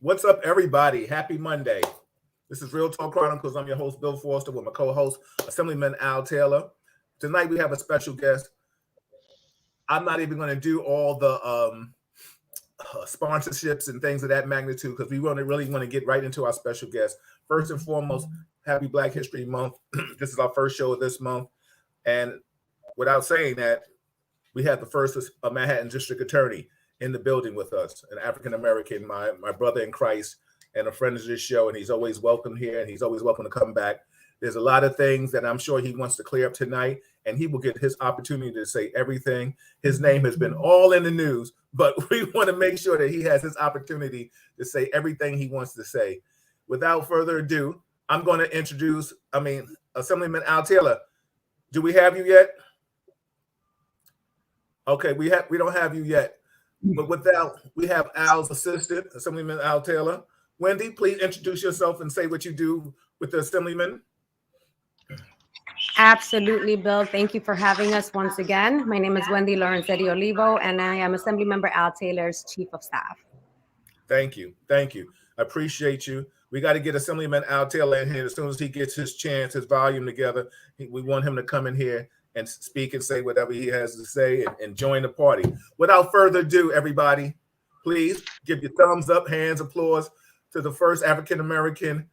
What's up, everybody? Happy Monday. This is Real Talk Chronicles. I'm your host, Bill Foster, with my co-host, Assemblyman Al Taylor. Tonight we have a special guest. I'm not even going to do all the sponsorships and things of that magnitude because we really want to get right into our special guest. First and foremost, happy Black History Month. This is our first show of this month. And without saying that, we have the first Manhattan District Attorney in the building with us, an African-American, my brother in Christ, and a friend of this show, and he's always welcome here, and he's always welcome to come back. There's a lot of things that I'm sure he wants to clear up tonight, and he will get his opportunity to say everything. His name has been all in the news, but we want to make sure that he has his opportunity to say everything he wants to say. Without further ado, I'm going to introduce, Assemblyman Al Taylor. Do we have you yet? Okay, we don't have you yet. But we have Al's assistant, Assemblyman Al Taylor. Wendy, please introduce yourself and say what you do with the Assemblyman. Absolutely, Bill. Thank you for having us once again. My name is Wendy Lorenzetti Olivo, and I am Assemblymember Al Taylor's Chief of Staff. Thank you. Thank you. I appreciate you. We got to get Assemblyman Al Taylor in here as soon as he gets his chance, his volume together. We want him to come in here and speak and say whatever he has to say and join the party. Without further ado, everybody, please give your thumbs up, hands, applause to the first African-American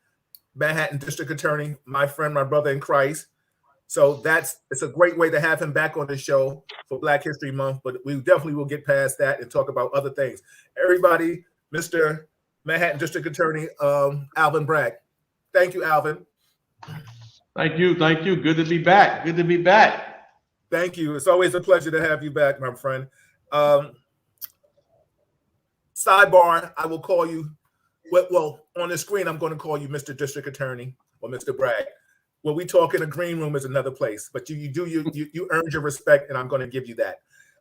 Manhattan District Attorney, my friend, my brother in Christ. So it's a great way to have him back on the show for Black History Month, but we definitely will get past that and talk about other things. Everybody, Mr. Manhattan District Attorney, Alvin Bragg. Thank you, Alvin. Thank you. Good to be back. Thank you. It's always a pleasure to have you back, my friend. Sidebar, I will call you, well, on the screen, I'm going to call you Mr. District Attorney or Mr. Bragg. When we talk in the green room is another place, but you earned your respect, and I'm going to give you that.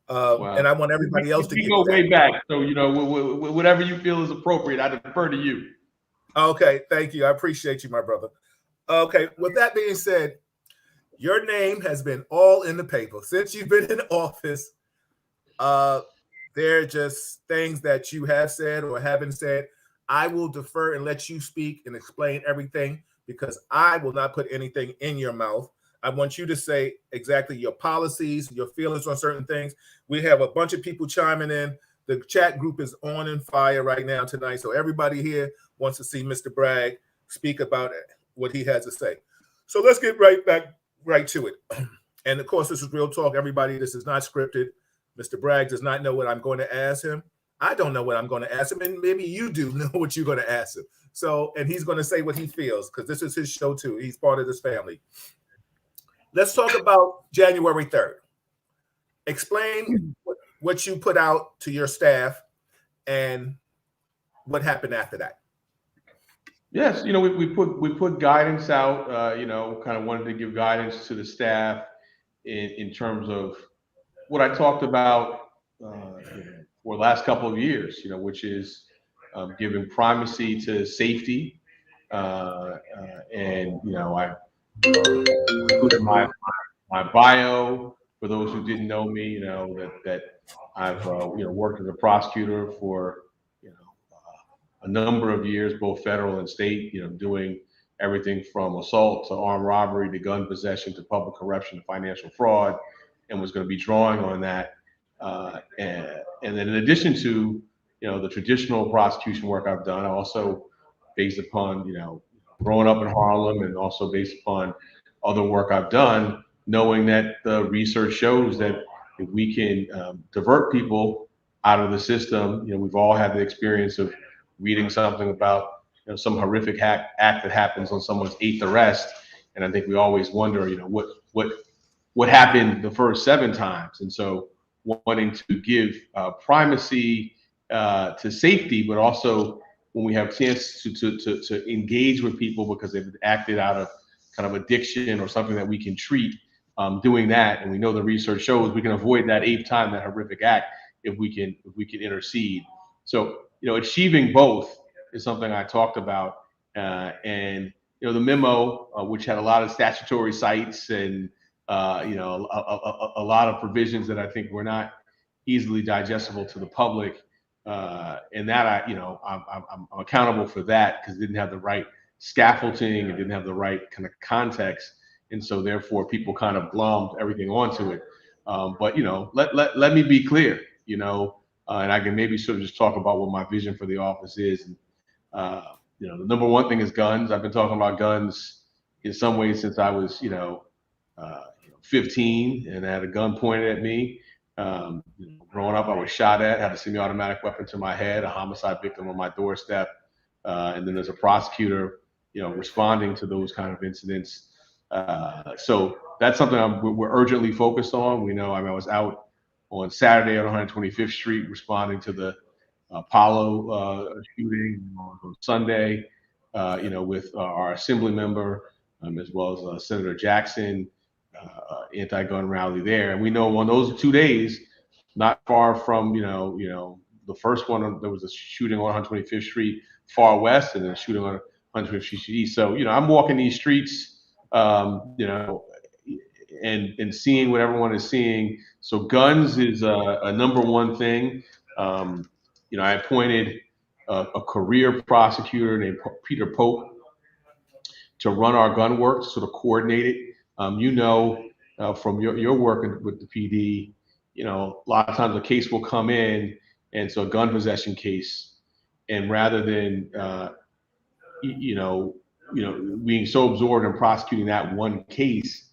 Wow. And I want everybody else to go way back. So, whatever you feel is appropriate, I defer to you. Okay. Thank you. I appreciate you, my brother. Okay. With that being said, your name has been all in the paper since you've been in office. There are just things that you have said or haven't said. I will defer and let you speak and explain everything because I will not put anything in your mouth. I want you to say exactly your policies, your feelings on certain things. We have a bunch of people chiming in. The chat group is on and fire right now tonight. So everybody here wants to see Mr. Bragg speak about what he has to say. So let's get right to it. And of course, this is Real Talk. Everybody, this is not scripted. Mr. Bragg does not know what I'm going to ask him. I don't know what I'm going to ask him, and maybe you do know what you're going to ask him. So, and he's going to say what he feels because this is his show too. He's part of this family. Let's talk about January 3rd. Explain what you put out to your staff and what happened after that. Yes, we put guidance out. Kind of wanted to give guidance to the staff in terms of what I talked about for the last couple of years. Which is giving primacy to safety, and I included my bio for those who didn't know me. That I've worked as a prosecutor for a number of years, both federal and state, doing everything from assault to armed robbery to gun possession to public corruption to financial fraud, and was going to be drawing on that. And then in addition to, the traditional prosecution work I've done, I also, based upon, growing up in Harlem and also based upon other work I've done, knowing that the research shows that if we can divert people out of the system, we've all had the experience of reading something about some horrific act that happens on someone's 8th arrest, and I think we always wonder, what happened the first 7 times, and so wanting to give primacy to safety, but also when we have a chance to engage with people because they've acted out of kind of addiction or something that we can treat, doing that, and we know the research shows we can avoid that 8th time, that horrific act, if we can intercede. So achieving both is something I talked about, and the memo, which had a lot of statutory cites and a lot of provisions that I think were not easily digestible to the public, And that I'm accountable for that because it didn't have the right scaffolding, it didn't have the right kind of context, and so therefore people kind of glommed everything onto it. But let me be clear, and I can maybe sort of just talk about what my vision for the office is. And, the number one thing is guns. I've been talking about guns in some ways since I was 15 and I had a gun pointed at me. Growing up, I was shot at, had a semi-automatic weapon to my head, a homicide victim on my doorstep, and then there's a prosecutor, responding to those kind of incidents. So that's something we're urgently focused on. We know, I was out on Saturday on 125th Street responding to the Apollo shooting on Sunday, with our Assembly member, as well as Senator Jackson, anti-gun rally there. And we know on those 2 days, not far from, the first one, there was a shooting on 125th Street far west and then a shooting on 125th Street east. So, I'm walking these streets, and seeing what everyone is seeing. So guns is a number one thing. I appointed a career prosecutor named Peter Pope to run our gun work, to sort of coordinate it. From your work with the PD, a lot of times a case will come in, and so a gun possession case, and rather than being so absorbed in prosecuting that one case,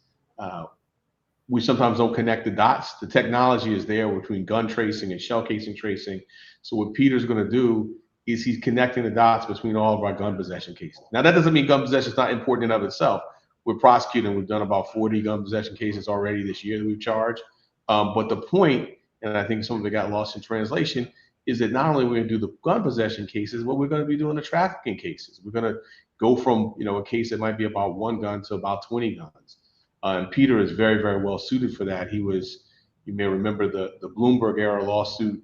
we sometimes don't connect the dots. The technology is there between gun tracing and shell casing tracing. So what Peter's going to do is he's connecting the dots between all of our gun possession cases. Now, that doesn't mean gun possession is not important in and of itself. We're prosecuting. We've done about 40 gun possession cases already this year that we've charged. But the point, and I think some of it got lost in translation, is that not only are we going to do the gun possession cases, but we're going to be doing the trafficking cases. We're going to go from a case that might be about one gun to about 20 guns. And Peter is very, very well suited for that. He was, you may remember the Bloomberg era lawsuit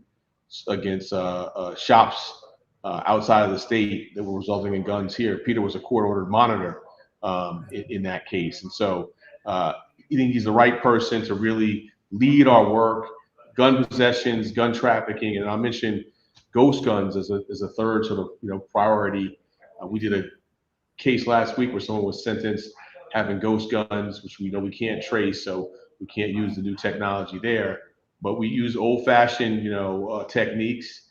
against shops outside of the state that were resulting in guns here. Peter was a court-ordered monitor in that case. And so I think he's the right person to really lead our work, gun possessions, gun trafficking, and I'll mention ghost guns as a third sort of priority. We did a case last week where someone was sentenced having ghost guns, which we know we can't trace, so we can't use the new technology there. But we use old-fashioned, techniques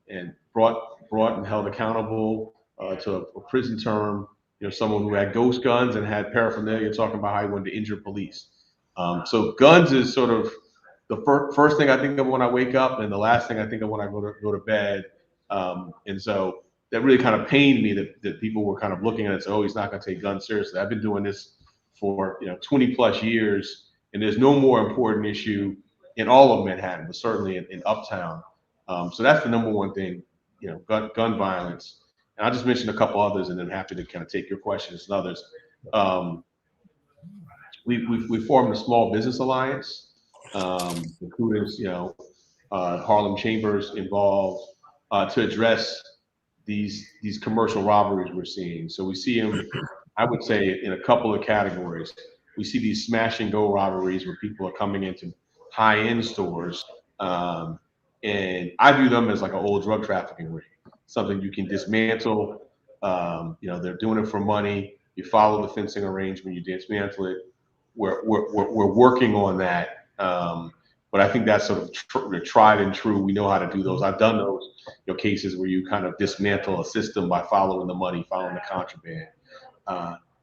and brought and held accountable to a prison term, someone who had ghost guns and had paraphernalia talking about how he wanted to injure police. So guns is sort of the first thing I think of when I wake up and the last thing I think of when I go to bed. And so that really kind of pained me that people were kind of looking at it and say, oh, he's not going to take guns seriously. I've been doing this for 20 plus years, and there's no more important issue in all of Manhattan, but certainly in Uptown. So that's the number one thing, gun violence. And I'll just mention a couple others, and then happy to kind of take your questions and others. We formed a small business alliance, including Harlem Chambers involved, to address these commercial robberies we're seeing. So we see them, I would say, in a couple of categories. We see these smash and go robberies where people are coming into high-end stores, and I view them as like an old drug trafficking ring, something you can dismantle. They're doing it for money. You follow the fencing arrangement, you dismantle it. We're working on that. But I think that's sort of tried and true. We know how to do those. I've done those cases where you kind of dismantle a system by following the money, following the contraband.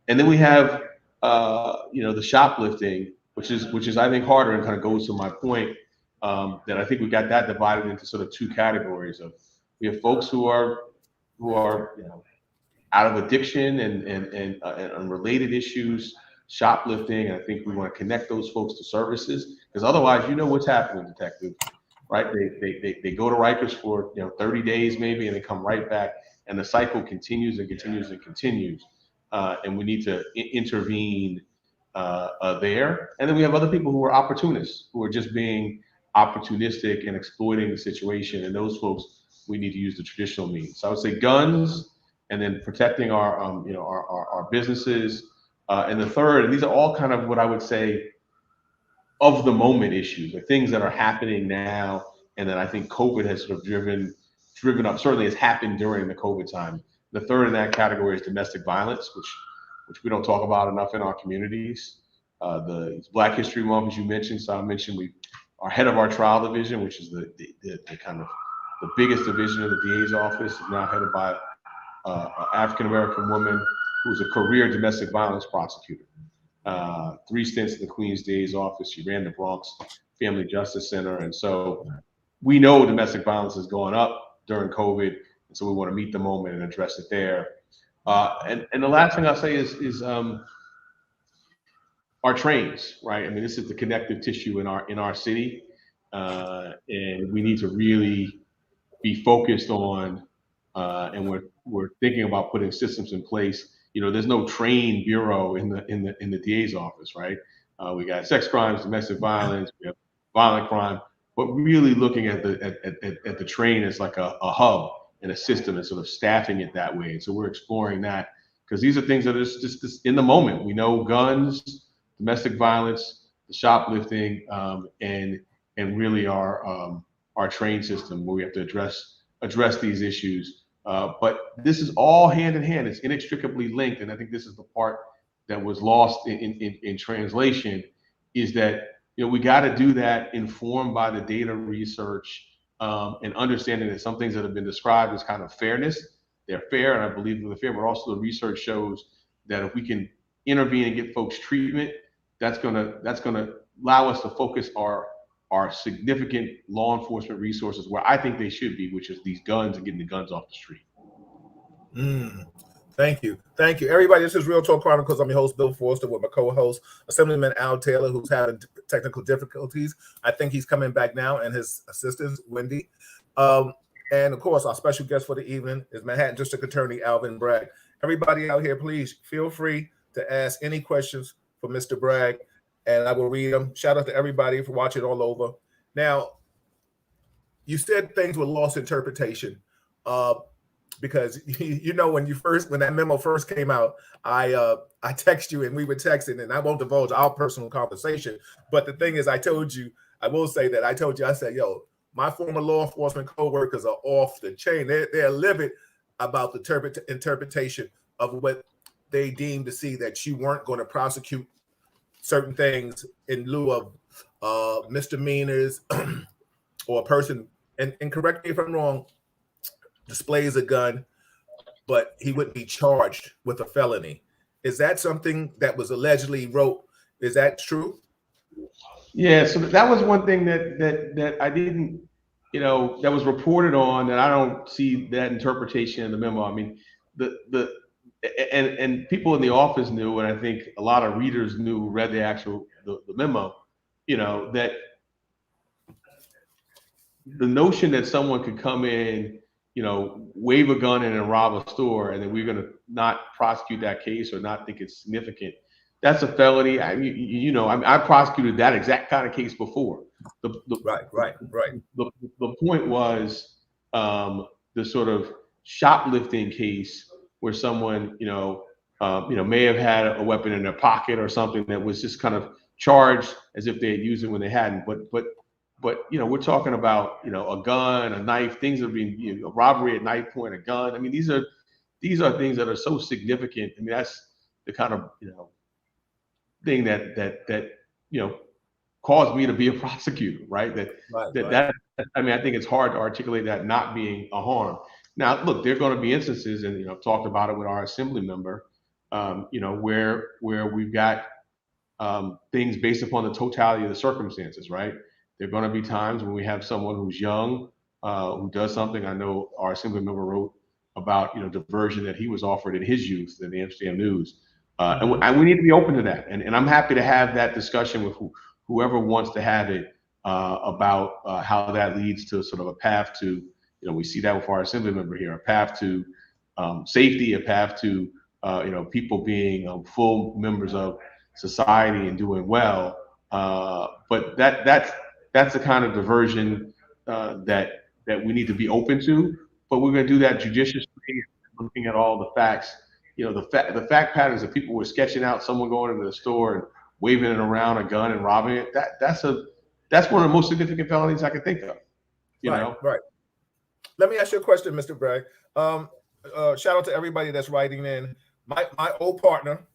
And then we have the shoplifting, which is I think harder and kind of goes to my point, that I think we got that divided into sort of two categories of, we have folks who are out of addiction and related issues, shoplifting, and I think we want to connect those folks to services, because otherwise, what's happening, detective, right? They go to Rikers for 30 days maybe, and they come right back, and the cycle continues and continues and continues, and we need to intervene there. And then we have other people who are opportunists, who are just being opportunistic and exploiting the situation, and those folks we need to use the traditional means. So I would say guns, and then protecting our businesses. And the third, and these are all kind of what I would say of the moment issues, the things that are happening now, and that I think COVID has sort of driven driven up, certainly has happened during the COVID time. The third in that category is domestic violence, which we don't talk about enough in our communities. The Black History Month, as you mentioned, so I mentioned we are head of our trial division, which is the kind of the biggest division of the DA's office, is now headed by an African-American woman who's a career domestic violence prosecutor. 3 stints in the Queens DA's office. She ran the Bronx Family Justice Center. And so we know domestic violence is going up during COVID. And so we want to meet the moment and address it there. And the last thing I'll say is our trains, right? I mean, this is the connective tissue in our city. And we need to really be focused on, and we're thinking about putting systems in place. There's no train bureau in the DA's office, right? We got sex crimes, domestic violence, we have violent crime, but really looking at the train as like a hub and a system and sort of staffing it that way. And so we're exploring that because these are things that are just in the moment. We know guns, domestic violence, the shoplifting, and really our train system where we have to address these issues. But this is all hand in hand. It's inextricably linked. And I think this is the part that was lost in translation, is that we got to do that informed by the data research and understanding that some things that have been described as kind of fairness, they're fair, and I believe they're fair, but also the research shows that if we can intervene and get folks treatment, that's gonna allow us to focus our significant law enforcement resources where I think they should be, which is these guns and getting the guns off the street. Thank you. Everybody, this is Real Talk Chronicles. I'm your host, Bill Forster, with my co-host, Assemblyman Al Taylor, who's having technical difficulties. I think he's coming back now, and his assistant, Wendy. And of course, our special guest for the evening is Manhattan District Attorney Alvin Bragg. Everybody out here, please feel free to ask any questions for Mr. Bragg, and I will read them. Shout out to everybody for watching all over. Now, you said things were lost interpretation, because when that memo first came out, I text you and we were texting, and I won't divulge our personal conversation. But the thing is, I told you, I said, yo, my former law enforcement coworkers are off the chain. They're livid about the interpretation of what they deemed to see that you weren't going to prosecute certain things in lieu of misdemeanors or a person, and correct me if I'm wrong, displays a gun, but he wouldn't be charged with a felony. Is that something that was allegedly wrote? Is that true? Yeah, so that was one thing that I didn't, that was reported on, that I don't see that interpretation in the memo. I mean, and people in the office knew, and I think a lot of readers knew who read the memo, that the notion that someone could come in, wave a gun in and rob a store, and then we're going to not prosecute that case or not think it's significant. That's a felony. I prosecuted that exact kind of case before. Right. The point was the sort of shoplifting case where someone, may have had a weapon in their pocket or something that was just kind of charged as if they had used it when they hadn't. But we're talking about, a gun, a knife, things that are being, a robbery at knife point, a gun. I mean, these are things that are so significant. I mean, that's the kind of, thing that caused me to be a prosecutor, right? That I mean, I think it's hard to articulate that not being a harm. Now, look, there are going to be instances, and I've talked about it with our assembly member, where we've got things based upon the totality of the circumstances, right? There are going to be times when we have someone who's young, who does something. I know our assembly member wrote about diversion that he was offered in his youth in the Amsterdam News. And we need to be open to that. And I'm happy to have that discussion with whoever wants to have it about how that leads to sort of a path to, we see that with our assembly member here, a path to safety, a path to, people being full members of society and doing well. But that's the kind of diversion that we need to be open to. But we're going to do that judiciously, looking at all the facts. The fact patterns that people were sketching out, someone going into the store and waving it around a gun and robbing it. That's one of the most significant felonies I can think of. Right. Let me ask you a question, Mr. Bragg. Shout out to everybody that's writing in. My old partner,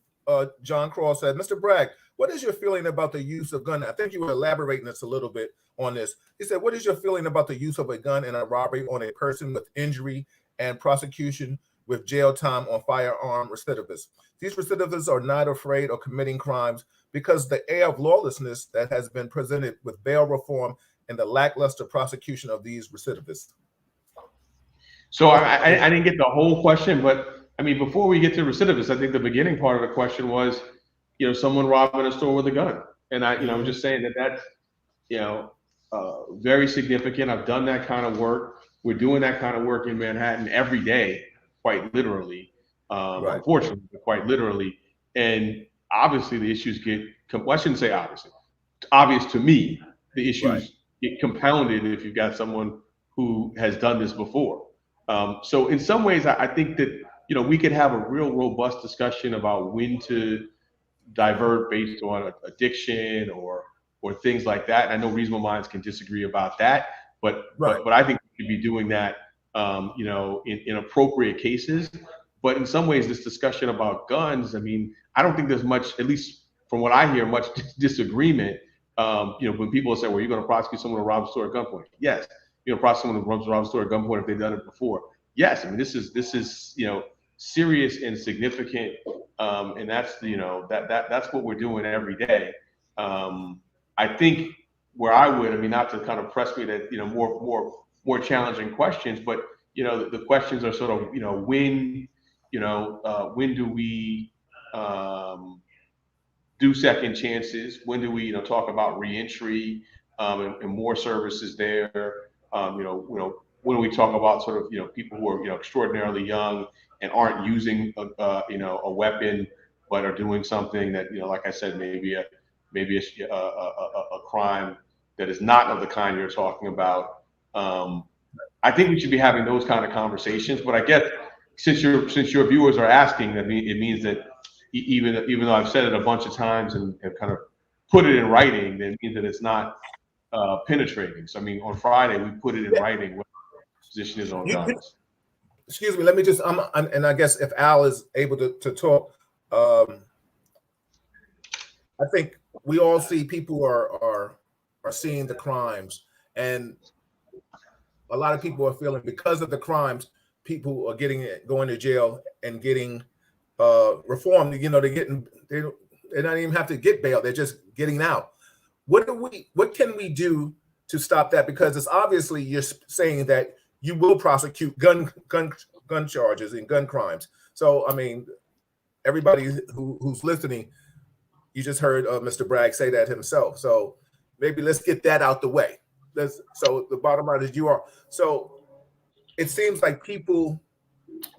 John Cross, said, Mr. Bragg, what is your feeling about the use of gun? I think you were elaborating this a little bit on this. He said, what is your feeling about the use of a gun in a robbery on a person with injury and prosecution with jail time on firearm recidivists? These recidivists are not afraid of committing crimes because the air of lawlessness that has been presented with bail reform and the lackluster prosecution of these recidivists. So I didn't get the whole question, but I mean, before we get to recidivists, I think the beginning part of the question was, someone robbing a store with a gun. And I'm just saying that's, very significant. I've done that kind of work. We're doing that kind of work in Manhattan every day, quite literally, Right. Unfortunately, but quite literally. And obviously the issues well, I shouldn't say obviously. It's obvious to me, the issues get compounded if you've got someone who has done this before. So in some ways, I think that, we could have a real robust discussion about when to divert based on addiction or things like that. And I know reasonable minds can disagree about that, but I think we should be doing that, in appropriate cases. But in some ways, this discussion about guns, I mean, I don't think there's much, at least from what I hear, much disagreement. When people say, well, you're going to prosecute someone who robs a store at gunpoint. Yes. Prosecute someone who robs a store at gunpoint if they've done it before. Yes. I mean, this is serious and significant. And that's, that's what we're doing every day. I think where I would, not to kind of press me that, more challenging questions, but, the questions are sort of, when do we do second chances? When do we, talk about reentry and more services there? When do we talk about sort of, people who are, extraordinarily young and aren't using a weapon, but are doing something that, like I said, maybe a crime that is not of the kind you're talking about. I think we should be having those kind of conversations. But I guess since your viewers are asking, it means that even though I've said it a bunch of times and kind of put it in writing, that means that it's not penetrating. So on Friday we put it in writing what the position is on guns. Excuse me, let me just and I guess if Al is able to talk, I think we all see people are seeing the crimes, and a lot of people are feeling because of the crimes, people are going to jail and getting reformed. They're not even have to get bail; they're just getting out. What can we do to stop that? Because it's obviously you're saying that you will prosecute gun charges and gun crimes. So everybody who's listening, you just heard Mr. Bragg say that himself. So maybe let's get that out the way. So the bottom line is so it seems like people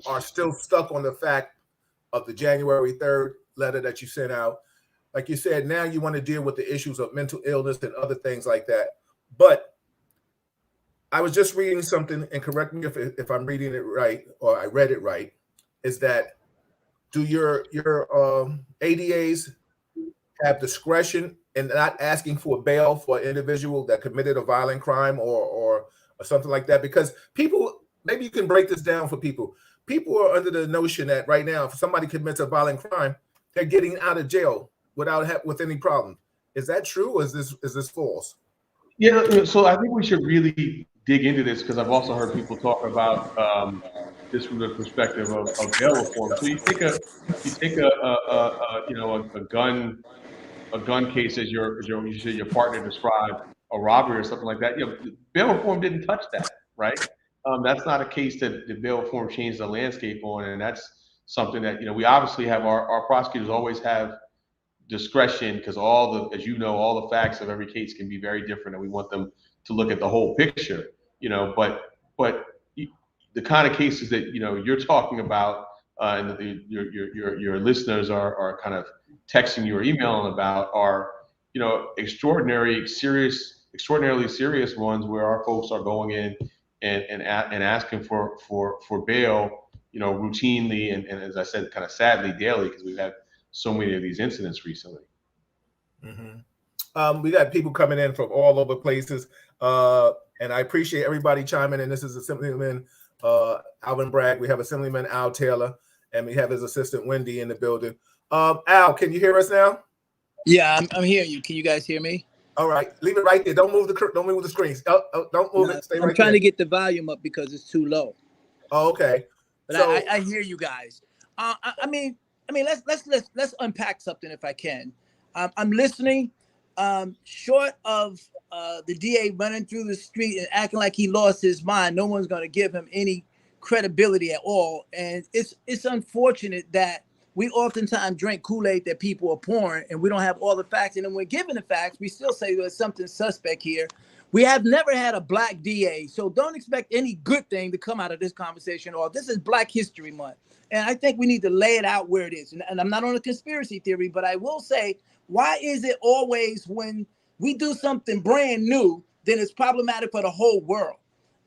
are still stuck on the fact of the January 3rd letter that you sent out. Like you said, now you want to deal with the issues of mental illness and other things like that. But I was just reading something, and correct me if I'm reading it right or I read it right, is that do your ADAs have discretion in not asking for bail for an individual that committed a violent crime or something like that? Because people, maybe you can break this down for people. People are under the notion that right now, if somebody commits a violent crime, they're getting out of jail with any problem. Is that true, or is this false? Yeah, so I think we should really dig into this, because I've also heard people talk about this from the perspective of bail reform. So you take a gun case as your partner described, a robbery or something like that. Bail reform didn't touch that, right? That's not a case that the bail reform changed the landscape on, and that's something that we obviously have. Our prosecutors always have discretion, because all the facts of every case can be very different, and we want them to look at the whole picture. But the kind of cases that you're talking about, and that your listeners are kind of texting you or emailing about are extraordinarily serious ones, where our folks are going in and asking for bail routinely, and as I said, kind of sadly daily, because we've had so many of these incidents recently. Mm-hmm. We got people coming in from all over places. And I appreciate everybody chiming in. This is Assemblyman Alvin Bragg. We have Assemblyman Al Taylor, and we have his assistant Wendy in the building. Al, can you hear us now? Yeah, I'm hearing you. Can you guys hear me? All right, leave it right there. Don't move the screens. Don't move it. Stay right there. I'm trying to get the volume up because it's too low. Oh, okay. But so I hear you guys. I mean, let's unpack something if I can. I'm listening. Short of the DA running through the street and acting like he lost his mind, no one's going to give him any credibility at all. And it's unfortunate that we oftentimes drink Kool-Aid that people are pouring, and we don't have all the facts. And then when given the facts, we still say there's something suspect here. We have never had a black DA, so don't expect any good thing to come out of this conversation. Or this is Black History Month, and I think we need to lay it out where it is. And I'm not on a conspiracy theory, but I will say, why is it always when we do something brand new, then it's problematic for the whole world?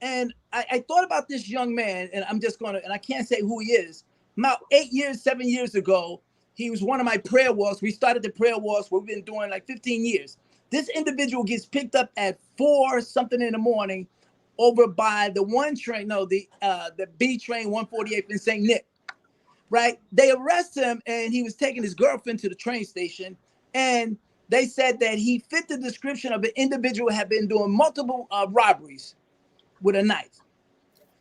And I thought about this young man, and I'm just going to, and I can't say who he is. About 7 years ago, he was one of my prayer walks. We started the prayer walks, what we've been doing like 15 years. This individual gets picked up at 4 something in the morning over by the the B train 148 in St. Nick, right? They arrest him, and he was taking his girlfriend to the train station, and they said that he fit the description of an individual who had been doing multiple robberies with a knife.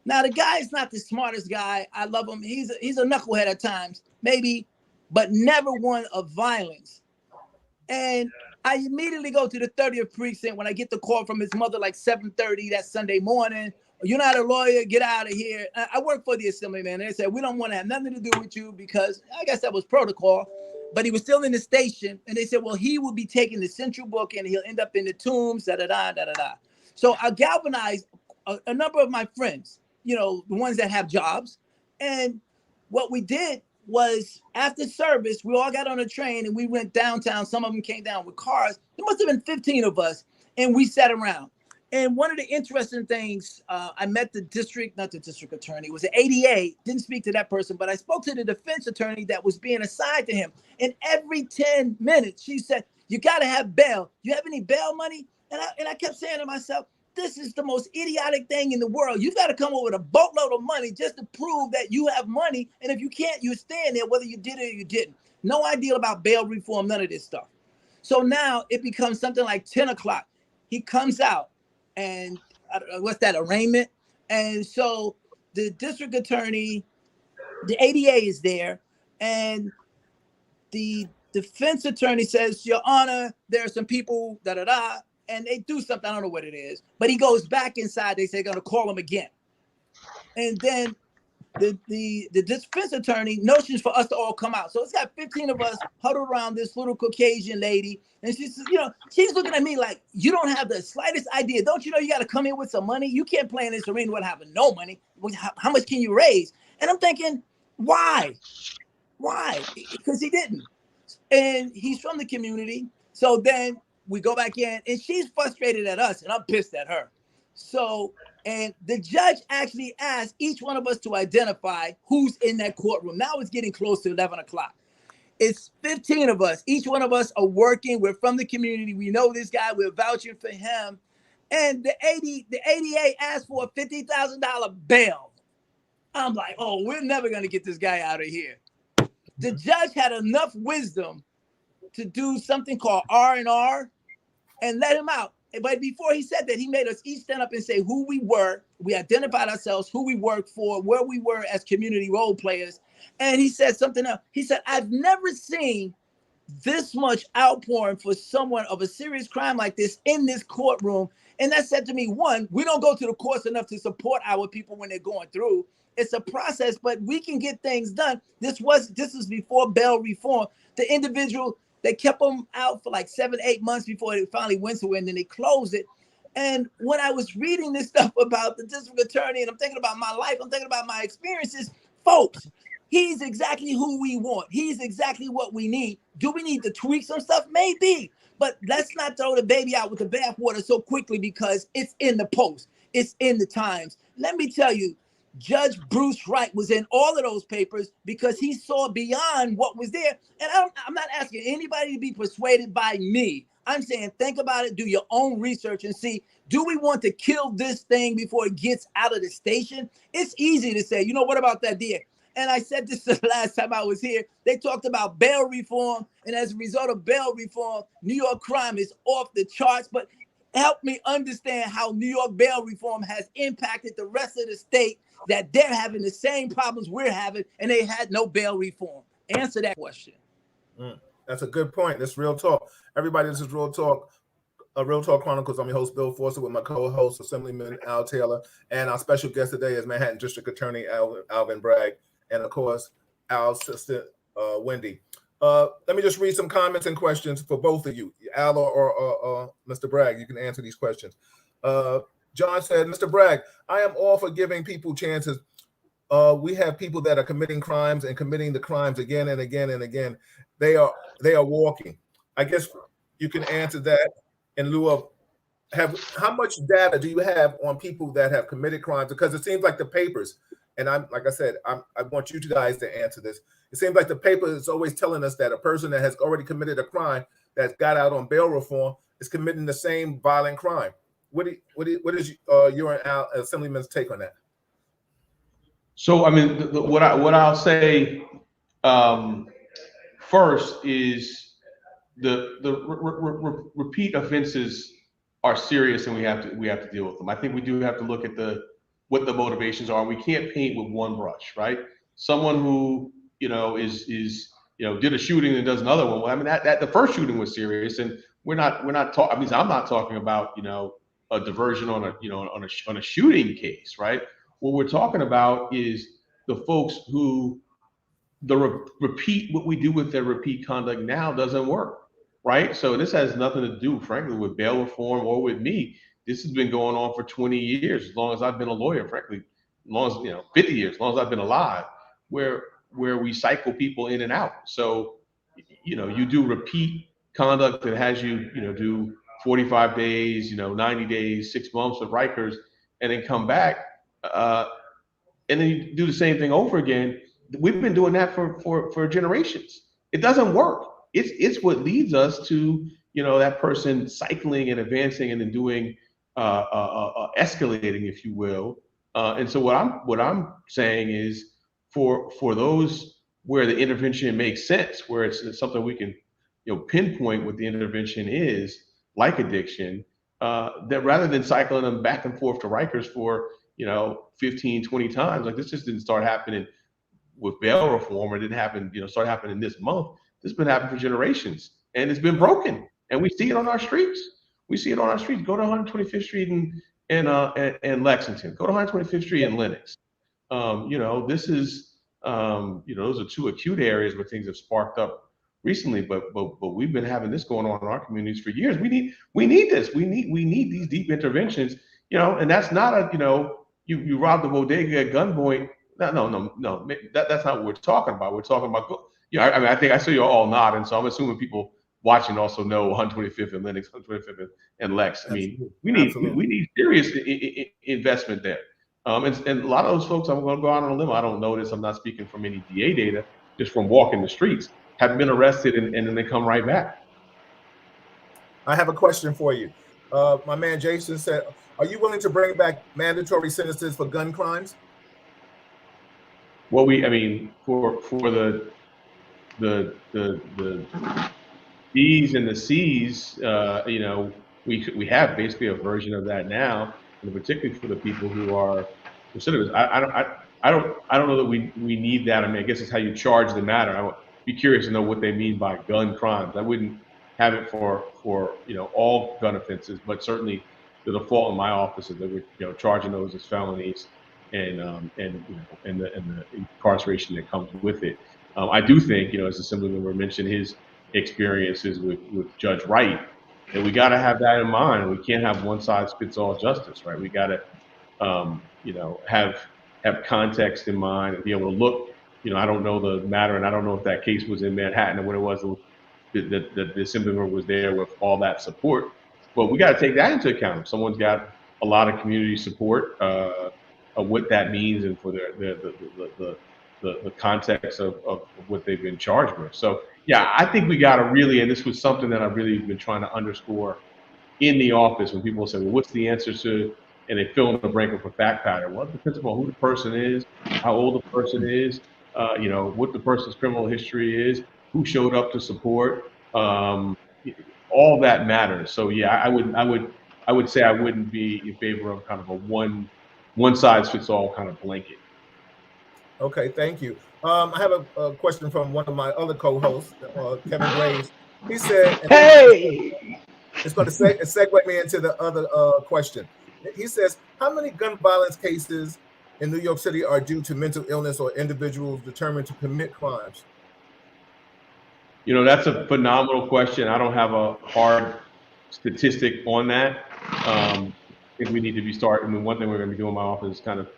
Now, the guy is not the smartest guy. I love him. He's a knucklehead at times, maybe, but never one of violence. And I immediately go to the 30th precinct when I get the call from his mother, like 7:30 that Sunday morning. You're not a lawyer, get out of here. I work for the Assemblyman. They said, we don't want to have nothing to do with you because I guess that was protocol, but he was still in the station. And they said, well, he will be taking the central book and he'll end up in the tombs, da-da-da. So I galvanized a number of my friends, you know, the ones that have jobs. And what we did was after service, we all got on a train and we went downtown. Some of them came down with cars. There must have been 15 of us, and we sat around. And one of the interesting things, I met not the district attorney, it was an ADA, didn't speak to that person, but I spoke to the defense attorney that was being assigned to him. And every 10 minutes, she said, you got to have bail. You have any bail money? And I kept saying to myself, this is the most idiotic thing in the world. You've got to come up with a boatload of money just to prove that you have money. And if you can't, you stand there whether you did it or you didn't. No idea about bail reform, none of this stuff. So now it becomes something like 10 o'clock. He comes out and what's that, arraignment? And so the district attorney, the ADA is there, and the defense attorney says, Your Honor, there are some people, da-da-da, and they do something, I don't know what it is, but he goes back inside. They say they're gonna call him again. And then the defense attorney notions for us to all come out. So it's got 15 of us huddled around this little Caucasian lady. And she says, you know, she's looking at me like, you don't have the slightest idea. Don't you know you got to come in with some money? You can't play in this arena without having no money. How much can you raise? And I'm thinking, why? Why? Because he didn't. And he's from the community. So then we go back in, and she's frustrated at us, and I'm pissed at her. So, and the judge actually asked each one of us to identify who's in that courtroom. Now it's getting close to 11 o'clock. It's 15 of us. Each one of us are working. We're from the community. We know this guy. We're vouching for him. And the ADA asked for a $50,000 bail. I'm like, oh, we're never going to get this guy out of here. The judge had enough wisdom to do something called R&R and let him out. But before he said that, he made us each stand up and say who we were. We identified ourselves, who we worked for, where we were as community role players. And he said something else. He said, I've never seen this much outpouring for someone of a serious crime like this in this courtroom. And that said to me, one, we don't go to the courts enough to support our people when they're going through. It's a process, but we can get things done. This was before bail reform. The individual, they kept them out for like 7-8 months before it finally went to it, and then they closed it. And when I was reading this stuff about the district attorney, and I'm thinking about my life, I'm thinking about my experiences, folks, he's exactly who we want. He's exactly what we need. Do we need to tweak some stuff? Maybe. But let's not throw the baby out with the bathwater so quickly because it's in the Post. It's in the Times. Let me tell you, Judge Bruce Wright was in all of those papers because he saw beyond what was there. And I'm not asking anybody to be persuaded by me. I'm saying think about it, do your own research and see, do we want to kill this thing before it gets out of the station? It's easy to say, you know, what about that DA? And I said this the last time I was here. They talked about bail reform, and as a result of bail reform, New York crime is off the charts. But help me understand how New York bail reform has impacted the rest of the state, that they're having the same problems we're having, and they had no bail reform. Answer that question. That's a good point. That's Real Talk. Everybody, this is Real Talk. Real Talk Chronicles. I'm your host, Bill Forster, with my co-host, Assemblyman Al Taylor, and our special guest today is Manhattan District Attorney Alvin Bragg, and of course, Al's sister, Wendy. Let me just read some comments and questions for both of you, Al or Mr. Bragg. You can answer these questions. John said, Mr. Bragg, I am all for giving people chances. We have people that are committing crimes and committing the crimes again and again and again. They are walking. I guess you can answer that in lieu of how much data do you have on people that have committed crimes? Because it seems like the papers, and I want you guys to answer this. It seems like the paper is always telling us that a person that has already committed a crime that got out on bail reform is committing the same violent crime. What is your and Al, Assemblyman's take on that? So, I mean, what I'll say first is the repeat offenses are serious, and we have to deal with them. I think we do have to look at what the motivations are. We can't paint with one brush, right? Someone who is did a shooting and does another one. Well, I mean that the first shooting was serious, and we're not talking. I mean, I'm not talking about a diversion on a shooting case, right? What we're talking about is the folks who what we do with their repeat conduct now doesn't work, right? So this has nothing to do, frankly, with bail reform or with me. This has been going on for 20 years, as long as I've been a lawyer, frankly, as long as 50 years, as long as I've been alive, where we cycle people in and out. So, you do repeat conduct that has you, do 45 days, 90 days, 6 months of Rikers, and then come back. And then you do the same thing over again. We've been doing that for generations. It doesn't work. It's what leads us to that person cycling and advancing and then doing escalating, if you will. And so what I'm saying is for those where the intervention makes sense, where it's something we can pinpoint what the intervention is, like addiction, that rather than cycling them back and forth to Rikers for 15, 20 times, like this just didn't start happening with bail reform, or didn't happen, start happening this month. This has been happening for generations, and it's been broken, and we see it on our streets. We see it on our streets. Go to 125th Street in Lexington. Go to 125th Street in Lenox. This is, those are two acute areas where things have sparked up recently, but we've been having this going on in our communities for years. We need this. We need these deep interventions. And that's not you rob the bodega at gunpoint. No. That's not what we're talking about. We're talking about, I mean, I think I saw you all nodding, so I'm assuming people watching also know 125th and Lenox, 125th and Lex. I mean, we need serious investment there. And a lot of those folks, I'm going to go out on a limb. I don't know this. I'm not speaking from any DA data, just from walking the streets, have been arrested and then they come right back. I have a question for you. My man Jason said, are you willing to bring back mandatory sentences for gun crimes? Well, for the B's and the C's, we have basically a version of that now, and particularly for the people who are recidivists. I don't know that we need that. I mean, I guess it's how you charge the matter. I would be curious to know what they mean by gun crimes. I wouldn't have it for all gun offenses, but certainly the default in my office is that we're charging those as felonies, and the incarceration that comes with it. I do think, as Assemblyman mentioned his experiences with Judge Wright, that we got to have that in mind. We can't have one size fits all justice, right? We got to, have context in mind and be able to look. I don't know the matter, and I don't know if that case was in Manhattan or when it was. The Assemblyman was there with all that support, but we got to take that into account. If someone's got a lot of community support, of what that means, and for the context of what they've been charged with. So Yeah, I think we got to really, and this was something that I've really been trying to underscore in the office when people say, well, what's the answer to, and they fill in the blank with a fact pattern. Well, it depends upon who the person is, how old the person is, what the person's criminal history is, who showed up to support. All that matters. So yeah, I would say I wouldn't be in favor of kind of a one size fits all kind of blanket. Okay, thank you. I have a question from one of my other co-hosts, Kevin Graves. He said, and then Hey, it's going to segue me into the other question. He says, how many gun violence cases in New York City are due to mental illness or individuals determined to commit crimes? That's a phenomenal question. I don't have a hard statistic on that. I think we need to be starting. I mean, one thing we're going to be doing in my office is kind of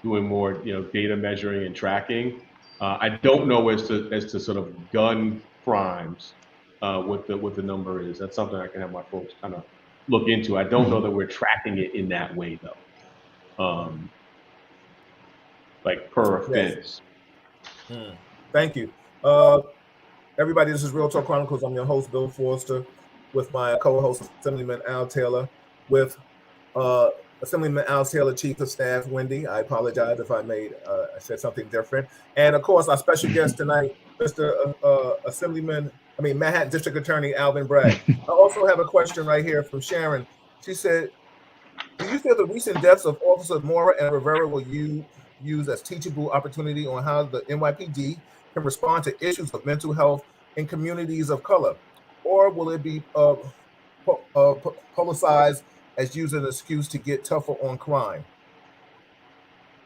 doing more, data measuring and tracking. I don't know as to sort of gun crimes, what the number is. That's something I can have my folks kind of look into. I don't know that we're tracking it in that way though. Like per offense. Yes. Thank you. Everybody, this is Real Talk Chronicles. I'm your host, Bill Forster, with my co-host, Assemblyman Al Taylor, with Assemblyman Al Taylor, Chief of Staff, Wendy. I apologize if I said something different. And of course, our special guest tonight, Mr. Manhattan District Attorney Alvin Bragg. I also have a question right here from Sharon. She said, do you feel the recent deaths of Officer Mora and Rivera will you use as teachable opportunity on how the NYPD can respond to issues of mental health in communities of color? Or will it be publicized as using an excuse to get tougher on crime?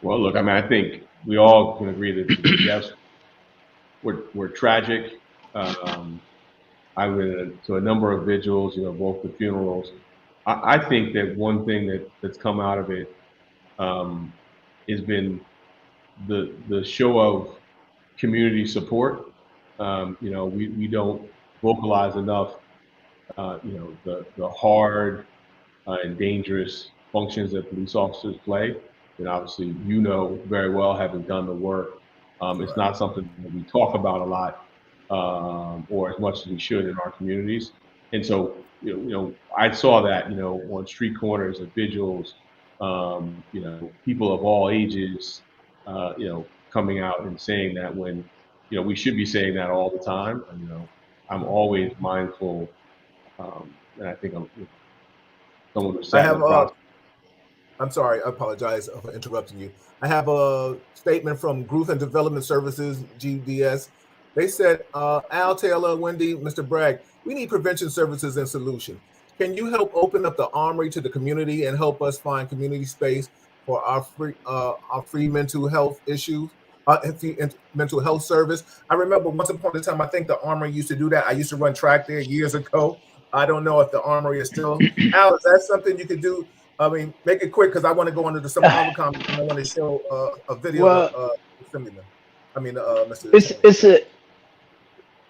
Well, look, I mean, I think we all can agree that yes, we're tragic. I went to a number of vigils, both the funerals. I think that one thing that's come out of it has been the show of community support. We don't vocalize enough, the hard and dangerous functions that police officers play. And obviously, very well, having done the work. It's not something that we talk about a lot, or as much as we should in our communities. And so, I saw that, on street corners at vigils, people of all ages, coming out and saying that when, we should be saying that all the time. And, I'm always mindful, and I think someone who's sat in the process. I'm sorry, I apologize for interrupting you. I have a statement from Growth and Development Services, GDS. They said, Al Taylor, Wendy, Mr. Bragg, we need prevention services and solutions. Can you help open up the armory to the community and help us find community space for our free mental health issues, mental health service? I remember once upon a time, I think the armory used to do that. I used to run track there years ago. I don't know if the armory is still. Al, is that something you could do? I mean, make it quick because I want to go into some other comments and I want to show a video of Assemblyman. Mr.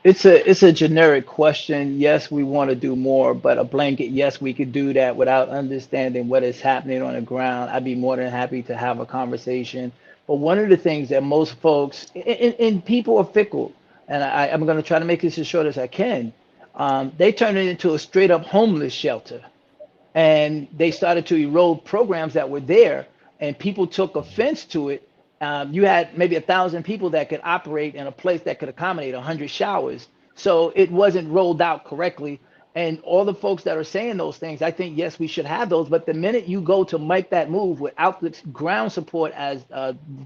It's a generic question. Yes, we want to do more, but a blanket, yes, we could do that without understanding what is happening on the ground. I'd be more than happy to have a conversation. But one of the things that most folks, and people are fickle, and I'm going to try to make this as short as I can. They turned it into a straight up homeless shelter. And they started to erode programs that were there, and people took offense to it. You had maybe 1,000 people that could operate in a place that could accommodate 100 showers. So it wasn't rolled out correctly. And all the folks that are saying those things, I think, yes, we should have those. But the minute you go to make that move without the ground support, as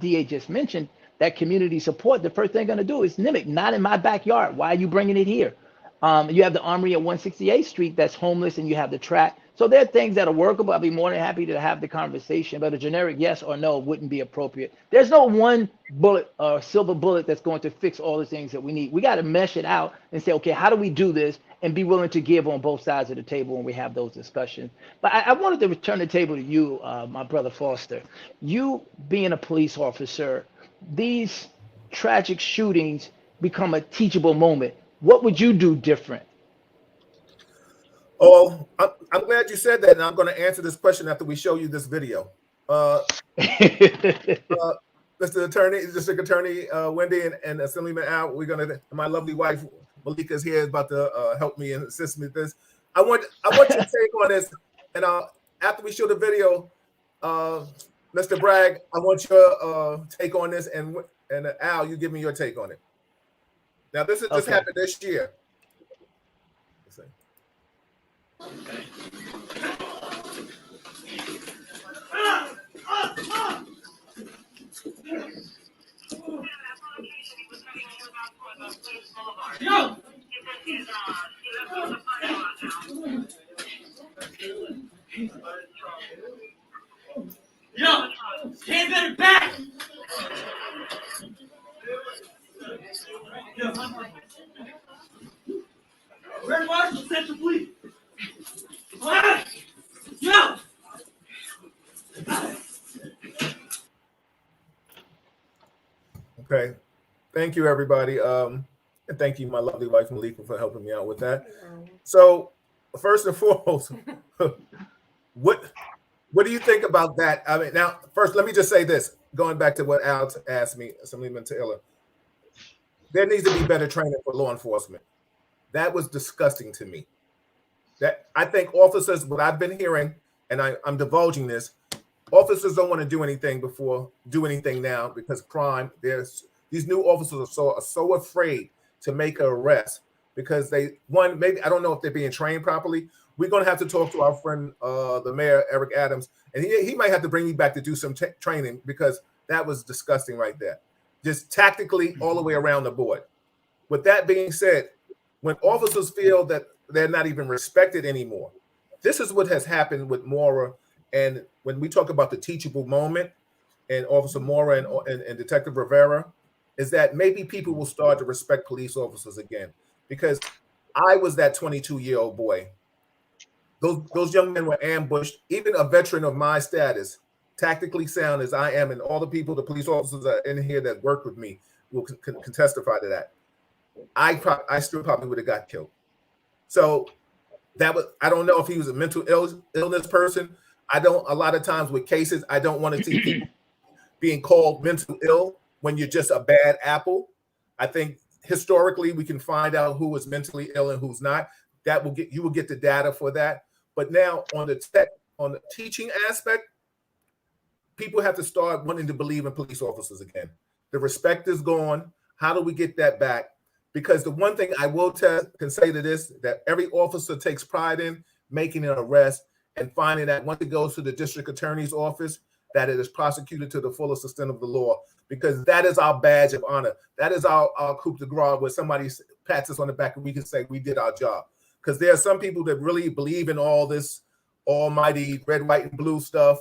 DA just mentioned, that community support, the first thing they're going to do is mimic, not in my backyard. Why are you bringing it here? You have the Armory at 168th Street that's homeless, and you have the track. So there are things that are workable. I'll be more than happy to have the conversation, but a generic yes or no wouldn't be appropriate. There's no one bullet or silver bullet that's going to fix all the things that we need. We got to mesh it out and say, okay, how do we do this, and be willing to give on both sides of the table when we have those discussions. But I wanted to return the table to you, my brother Foster. You being a police officer, these tragic shootings become a teachable moment. What would you do different? Oh, I'm glad you said that, and I'm going to answer this question after we show you this video. Mr. Attorney, District Attorney Wendy, and Assemblyman Al, my lovely wife Malika's here, is about to help me and assist me with this. I want your take on this, and after we show the video, Mr. Bragg, I want your take on this, and Al, you give me your take on it. Now, this is just happened this year. Let's see. Yo! Yo! Hands at her back! Yo! Where Marshall Central Police? Yo! Okay. Thank you, everybody. And thank you, my lovely wife, Malika, for helping me out with that. So, first and foremost, what do you think about that? I mean, now, first, let me just say this. Going back to what Al asked me, Assemblyman Taylor, there needs to be better training for law enforcement. That was disgusting to me. That I think officers, what I've been hearing, and I'm divulging this, officers don't want to do anything now because crime. These new officers are so afraid to make an arrest because maybe I don't know if they're being trained properly. We're going to have to talk to our friend, the mayor, Eric Adams, and he might have to bring me back to do some training because that was disgusting right there. Just tactically all the way around the board. With that being said, when officers feel that they're not even respected anymore, this is what has happened with Mora. And when we talk about the teachable moment and Officer Mora and Detective Rivera, is that maybe people will start to respect police officers again. Because I was that 22-year-old boy. Those young men were ambushed. Even a veteran of my status, tactically sound as I am, and all the police officers that are in here that work with me will can testify to that. I still probably would have got killed. So I don't know if he was a mental illness person. A lot of times with cases, I don't want to see people being called mental ill when you're just a bad apple. I think historically we can find out who is mentally ill and who's not. You will get the data for that. But now on the teaching aspect, people have to start wanting to believe in police officers again. The respect is gone. How do we get that back? Because the one thing I will can say to this, that every officer takes pride in making an arrest and finding that once it goes to the district attorney's office, that it is prosecuted to the fullest extent of the law, because that is our badge of honor. That is our coup de grace, where somebody pats us on the back and we can say we did our job. Because there are some people that really believe in all this almighty red, white, and blue stuff.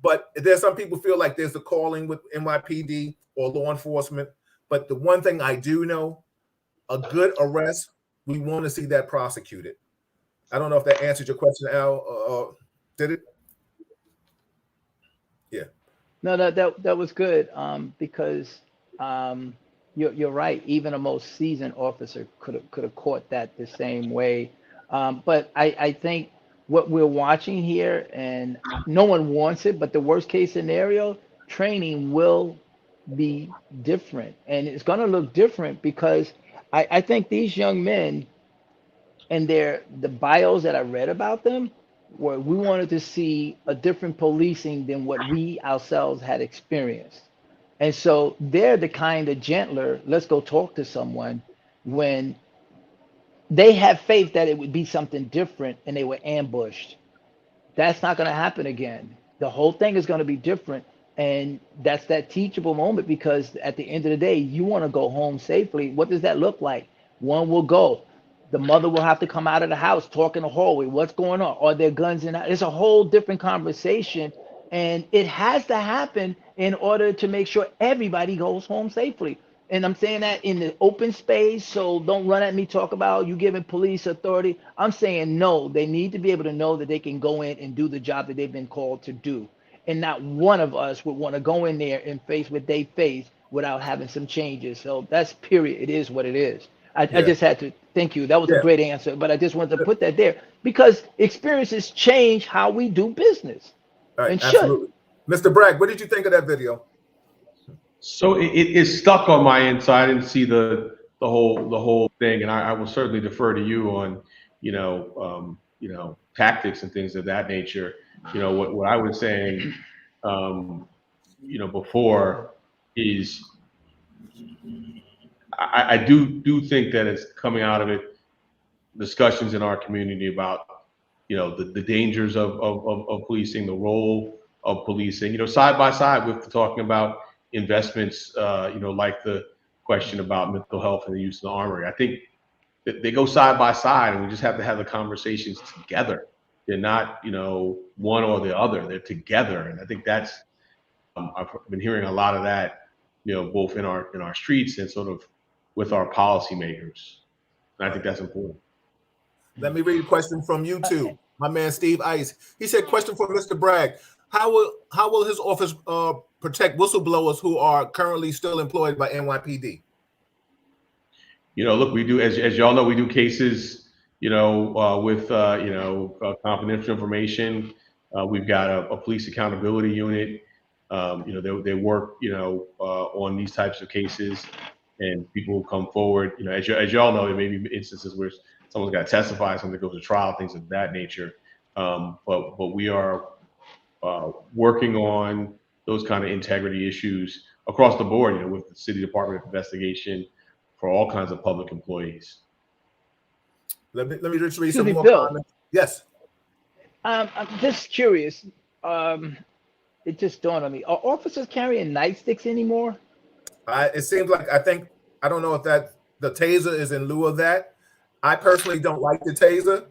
But there's some people feel like there's a calling with NYPD or law enforcement. But the one thing I do know, a good arrest, we want to see that prosecuted. I don't know if that answered your question, Al. Did it? Yeah. No, that was good, because you're right. Even a most seasoned officer could have caught that the same way. But I think what we're watching here, and no one wants it, but the worst case scenario, training will be different, and it's going to look different because I think these young men and the bios that I read about them, where we wanted to see a different policing than what we ourselves had experienced. And so they're the kind of gentler, let's go talk to someone, when they have faith that it would be something different and they were ambushed. That's not going to happen again. The whole thing is going to be different. And that's that teachable moment, because at the end of the day, you want to go home safely. What does that look like? One will go. The mother will have to come out of the house, talk in the hallway. What's going on? Are there guns in? It's a whole different conversation. And it has to happen in order to make sure everybody goes home safely. And I'm saying that in the open space, so don't run at me, talk about you giving police authority. I'm saying no, they need to be able to know that they can go in and do the job that they've been called to do. And not one of us would want to go in there and face what they face without having some changes. So that's period. It is what it is. I just had to thank you. That was a great answer, but I just wanted to put that there because experiences change how we do business. All right, and absolutely. Mr. Bragg, what did you think of that video? So it stuck on my inside. I didn't see the whole thing, and I will certainly defer to you on, tactics and things of that nature. What I was saying, before is I do think that it's coming out of it, discussions in our community about, the dangers of policing, the role of policing, side by side with talking about investments, like the question about mental health and the use of the armory. I think that they go side by side, and we just have to have the conversations together. They're not, one or the other. They're together, and I think that's I've been hearing a lot of that, both in our streets and sort of with our policymakers, and I think that's important. Let me read a question from YouTube. My man Steve Ice. He said, "Question for Mr. Bragg: How will his office protect whistleblowers who are currently still employed by NYPD?" Look, we do, as y'all know, we do cases, with confidential information. We've got a police accountability unit. They work, on these types of cases, and people will come forward. As y'all know, there may be instances where someone's got to testify, something goes to trial, things of that nature. But we are working on those kind of integrity issues across the board, with the City Department of Investigation for all kinds of public employees. Let me just read some more Bill. comments. Yes. I'm just curious. It just dawned on me. Are officers carrying nightsticks anymore? It seems like I don't know if that the taser is in lieu of that. I personally don't like the taser,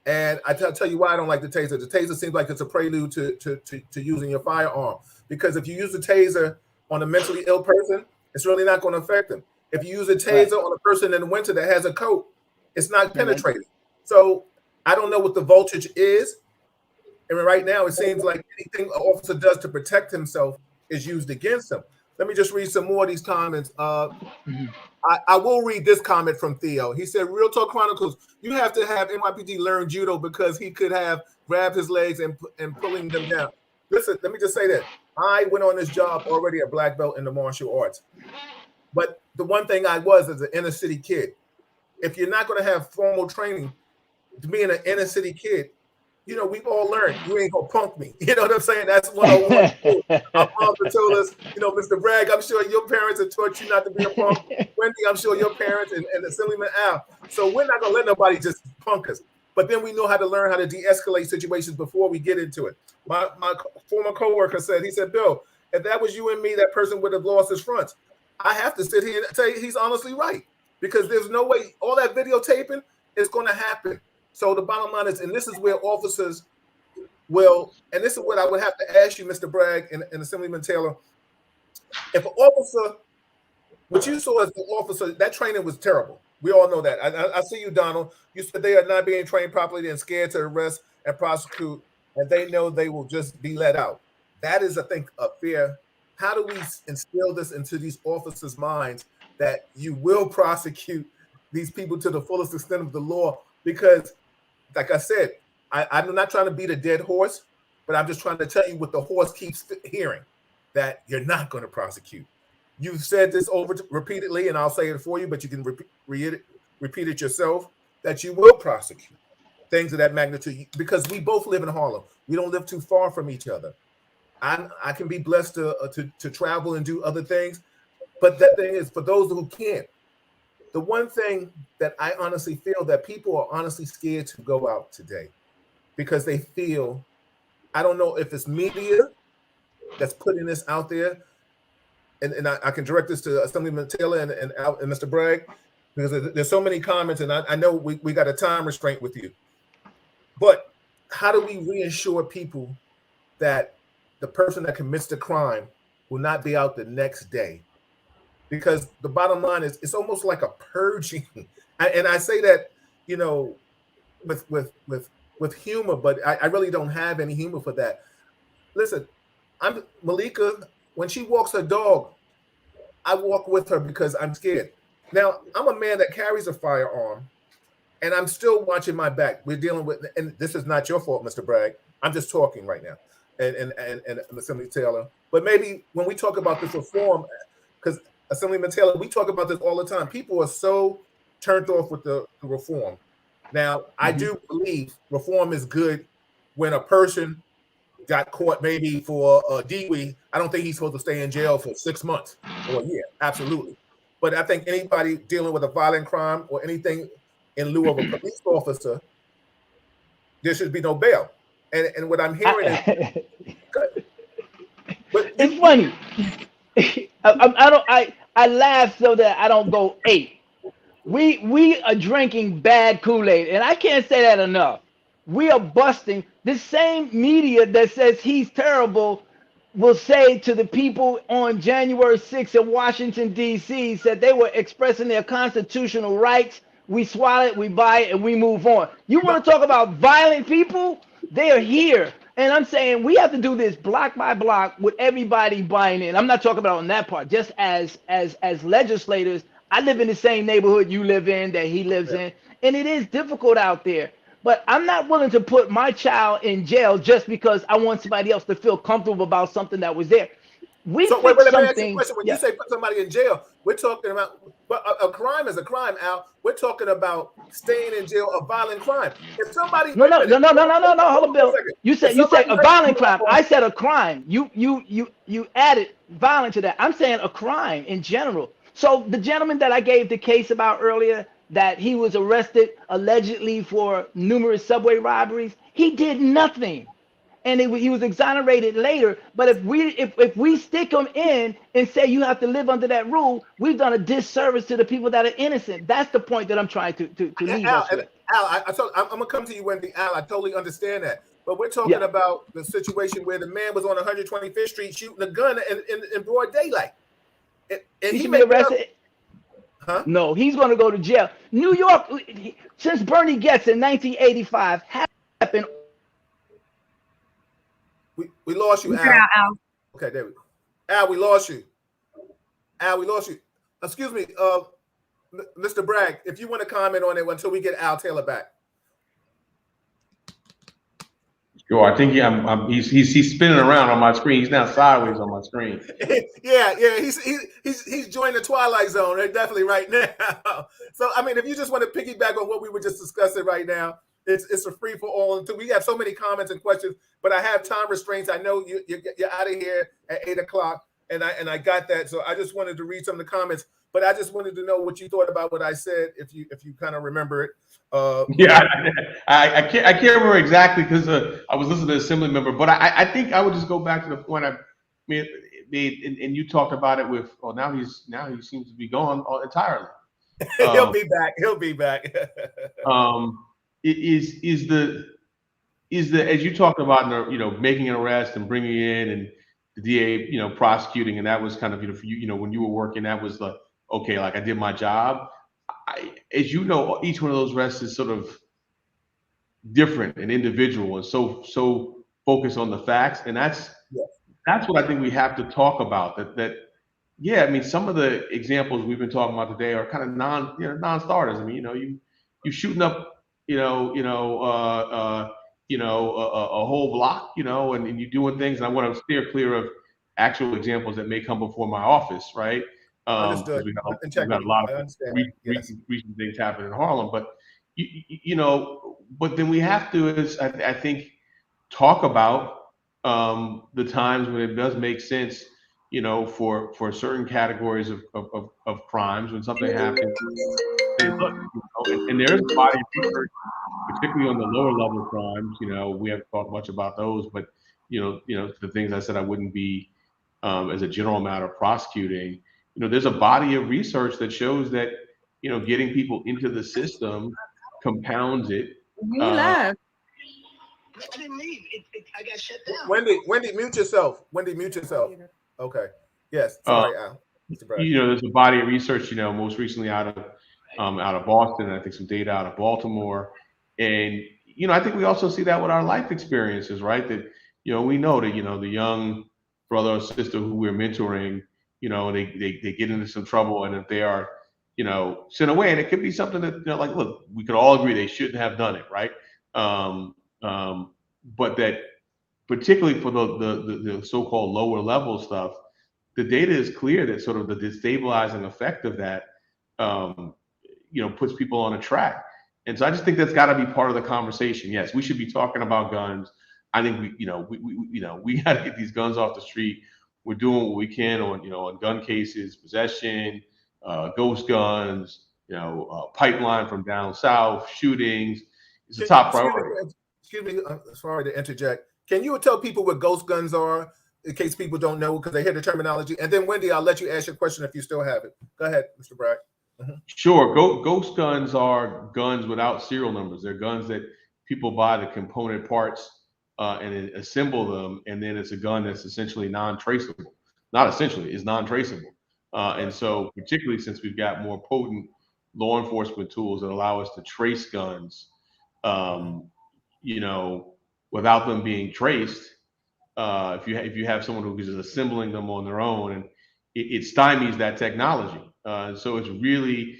and I'll tell you why I don't like the taser. The taser seems like it's a prelude to using your firearm, because if you use the taser on a mentally ill person, it's really not going to affect them. If you use a taser on a person in the winter that has a coat, it's not penetrating. So I don't know what the voltage is. And right now, it seems like anything an officer does to protect himself is used against him. Let me just read some more of these comments. I will read this comment from Theo. He said, "Real Talk Chronicles, you have to have NYPD learn judo because he could have grabbed his legs and pulling them down." Listen, let me just say that. I went on this job already a black belt in the martial arts. But the one thing I was as an inner city kid, if you're not going to have formal training, being an inner city kid, we've all learned you ain't gonna punk me. You know what I'm saying? That's 101. Our moms told us, Mr. Bragg, I'm sure your parents have taught you not to be a punk. Wendy, I'm sure your parents and Assemblyman Al. So we're not gonna let nobody just punk us. But then we know how to learn how to de-escalate situations before we get into it. My former coworker said, he said, "Bill, if that was you and me, that person would have lost his fronts." I have to sit here and tell you he's honestly right, because there's no way all that videotaping is going to happen. So the bottom line is, and this is where officers will, and this is what I would have to ask you, Mr. Bragg and Assemblyman Taylor. If an officer, what you saw as the officer, that training was terrible. We all know that. I see you, Donald. You said they are not being trained properly and scared to arrest and prosecute, and they know they will just be let out. That is, I think, a fear. How do we instill this into these officers' minds that you will prosecute these people to the fullest extent of the law? Because, like I said, I'm not trying to beat a dead horse, but I'm just trying to tell you what the horse keeps hearing, that you're not going to prosecute. You've said this repeatedly, and I'll say it for you, but you can repeat it yourself, that you will prosecute things of that magnitude, because we both live in Harlem. We don't live too far from each other. I can be blessed to travel and do other things, but that thing is for those who can't. The one thing that I honestly feel that people are honestly scared to go out today, because they feel, I don't know if it's media that's putting this out there, and I can direct this to Assemblyman Taylor and Mr. Bragg, because there's so many comments, and I know we got a time restraint with you. But how do we reassure people that the person that commits the crime will not be out the next day? Because the bottom line is, it's almost like a purging, and I say that, with humor, but I really don't have any humor for that. Listen, I'm Malika. When she walks her dog, I walk with her because I'm scared. Now, I'm a man that carries a firearm, and I'm still watching my back. We're dealing with, and this is not your fault, Mr. Bragg. I'm just talking right now, and Assembly Taylor. But maybe when we talk about this reform, because Assemblyman Taylor, we talk about this all the time. People are so turned off with the reform. Now, I do believe reform is good when a person got caught maybe for DWI. I don't think he's supposed to stay in jail for 6 months or a year. Absolutely. But I think anybody dealing with a violent crime or anything in lieu of a police officer, there should be no bail. And what I'm hearing is, but it's funny. I laugh so that I don't go 8. We are drinking bad Kool-Aid, and I can't say that enough. We are busting. The same media that says he's terrible will say to the people on January 6th in Washington, D.C., said they were expressing their constitutional rights. We swallow it, we buy it, and we move on. You want to talk about violent people? They are here. And I'm saying we have to do this block by block with everybody buying in. I'm not talking about on that part. Just as legislators, I live in the same neighborhood you live in, that he lives in, and it is difficult out there. But I'm not willing to put my child in jail just because I want somebody else to feel comfortable about something that was there. Wait, let me ask you a question. When you say put somebody in jail, we're talking about, but a crime is a crime, Al. We're talking about staying in jail a violent crime. If somebody no, hold on, Bill. You said a violent crime. I said a crime. You added violent to that. I'm saying a crime in general. So the gentleman that I gave the case about earlier, that he was arrested allegedly for numerous subway robberies, he did nothing. And he was exonerated later. But if we stick him in and say you have to live under that rule, we've done a disservice to the people that are innocent. That's the point that I'm trying to leave us with. Al, I'm gonna come to you, Wendy. Al, I totally understand that. But we're talking about the situation where the man was on 125th Street shooting a gun in broad daylight. And he should be arrested. Huh? No, he's going to go to jail. New York, since Bernie gets in 1985, happened. We lost you, Al. Okay, there we go. Al, we lost you. Excuse me, Mr. Bragg, if you want to comment on it until we get Al Taylor back. Sure, I think he's spinning around on my screen. He's now sideways on my screen. yeah, he's joined the Twilight Zone. Definitely right now. So I mean, if you just want to piggyback on what we were just discussing right now, it's a free for all. Until we have so many comments and questions, but I have time restraints. I know you're out of here at 8:00, and I got that. So I just wanted to read some of the comments. But I just wanted to know what you thought about what I said, if you kind of remember it. I can't remember exactly because I was listening to Assemblyman, but I think I would just go back to the point I made, and you talked about it with. Oh, now he seems to be gone entirely. He'll be back. Is the as you talked about, making an arrest and bringing in and the DA, prosecuting, and that was kind of for you, when you were working, that was like, okay, like I did my job. As you know, each one of those arrests is sort of different and individual, and so focused on the facts, and that's what I think we have to talk about. I mean, some of the examples we've been talking about today are kind of non-starters. I mean, you shooting up, a whole block, and you doing things. And I want to steer clear of actual examples that may come before my office, right? Understood. We got a lot of recent things happening in Harlem, but but then we have to, I think, talk about the times when it does make sense, for certain categories of crimes when something happens. Say, look, and there is a body of research, particularly on the lower level crimes. We haven't talked much about those, but the things I said I wouldn't be as a general matter prosecuting. There's a body of research that shows that, getting people into the system compounds it. You left. I didn't leave. I got shut down. Wendy, mute yourself. Okay. Yes. Sorry, Al. There's a body of research, most recently out of Boston, and I think some data out of Baltimore. And, I think we also see that with our life experiences, right? That, we know that, the young brother or sister who we're mentoring, they get into some trouble, and if they are, sent away, and it could be something that, like, look, we could all agree they shouldn't have done it, right? But that particularly for the so-called lower level stuff, the data is clear that sort of the destabilizing effect of that, puts people on a track. And so I just think that's got to be part of the conversation. Yes, we should be talking about guns. I think we got to get these guns off the street. We're doing what we can on gun cases, possession, ghost guns, pipeline from down south, shootings. It's a top priority. Excuse me, sorry to interject. Can you tell people what ghost guns are, in case people don't know, because they hear the terminology? And then, Wendy, I'll let you ask your question if you still have it. Go ahead, Mr. Bragg. Sure. Ghost guns are guns without serial numbers. They're guns that people buy the component parts and then assemble them, and then it's a gun that's essentially non-traceable. Not essentially, it's non-traceable. And so, particularly since we've got more potent law enforcement tools that allow us to trace guns, without them being traced, if you have someone who is assembling them on their own, and it stymies that technology. So it's really,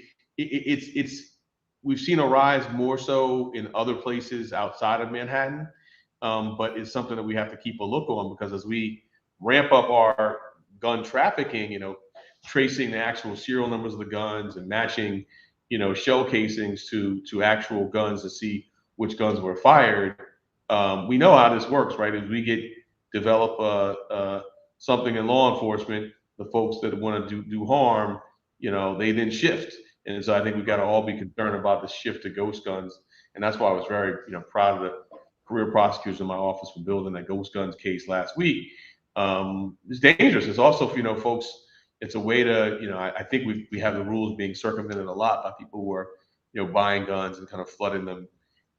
we've seen a rise more so in other places outside of Manhattan, but it's something that we have to keep a look on, because as we ramp up our gun trafficking, tracing the actual serial numbers of the guns and matching, shell casings to actual guns to see which guns were fired. We know how this works, right? As we develop something in law enforcement, the folks that want to do harm, they then shift. And so I think we've got to all be concerned about the shift to ghost guns. And that's why I was very, proud of the career prosecutors in my office for building that ghost guns case last week. It's dangerous. It's also, folks, it's a way to, I think we have the rules being circumvented a lot by people who are, buying guns and kind of flooding them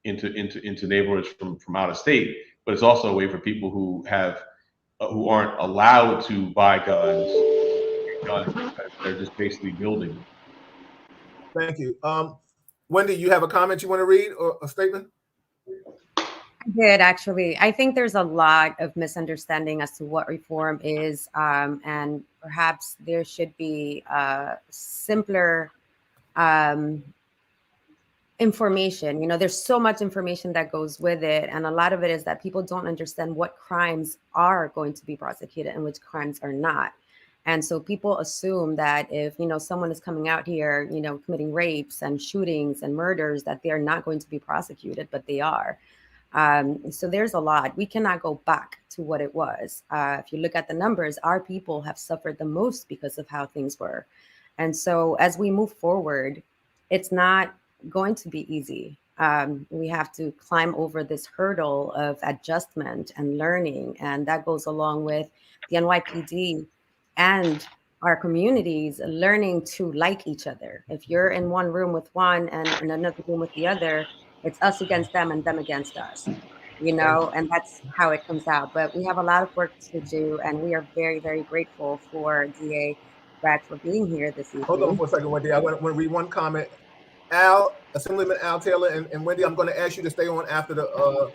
into neighborhoods from out of state. But it's also a way for people who aren't allowed to buy guns. They're just basically building them. Thank you. Wendy, you have a comment you want to read or a statement? I did, actually. I think there's a lot of misunderstanding as to what reform is, and perhaps there should be simpler information. There's so much information that goes with it, and a lot of it is that people don't understand what crimes are going to be prosecuted and which crimes are not. And so people assume that if, someone is coming out here, committing rapes and shootings and murders, that they're not going to be prosecuted, but they are. So there's a lot. We cannot go back to what it was. If you look at the numbers, our people have suffered the most because of how things were. And so as we move forward, it's not going to be easy. We have to climb over this hurdle of adjustment and learning. And that goes along with the NYPD and our communities learning to like each other. If you're in one room with one and in another room with the other, it's us against them and them against us, and that's how it comes out. But we have a lot of work to do, and we are very, very grateful for DA Bragg for being here this evening. Hold on for a second, Wendy. I want to read one comment. Assemblyman Al Taylor, and Wendy, I'm going to ask you to stay on after the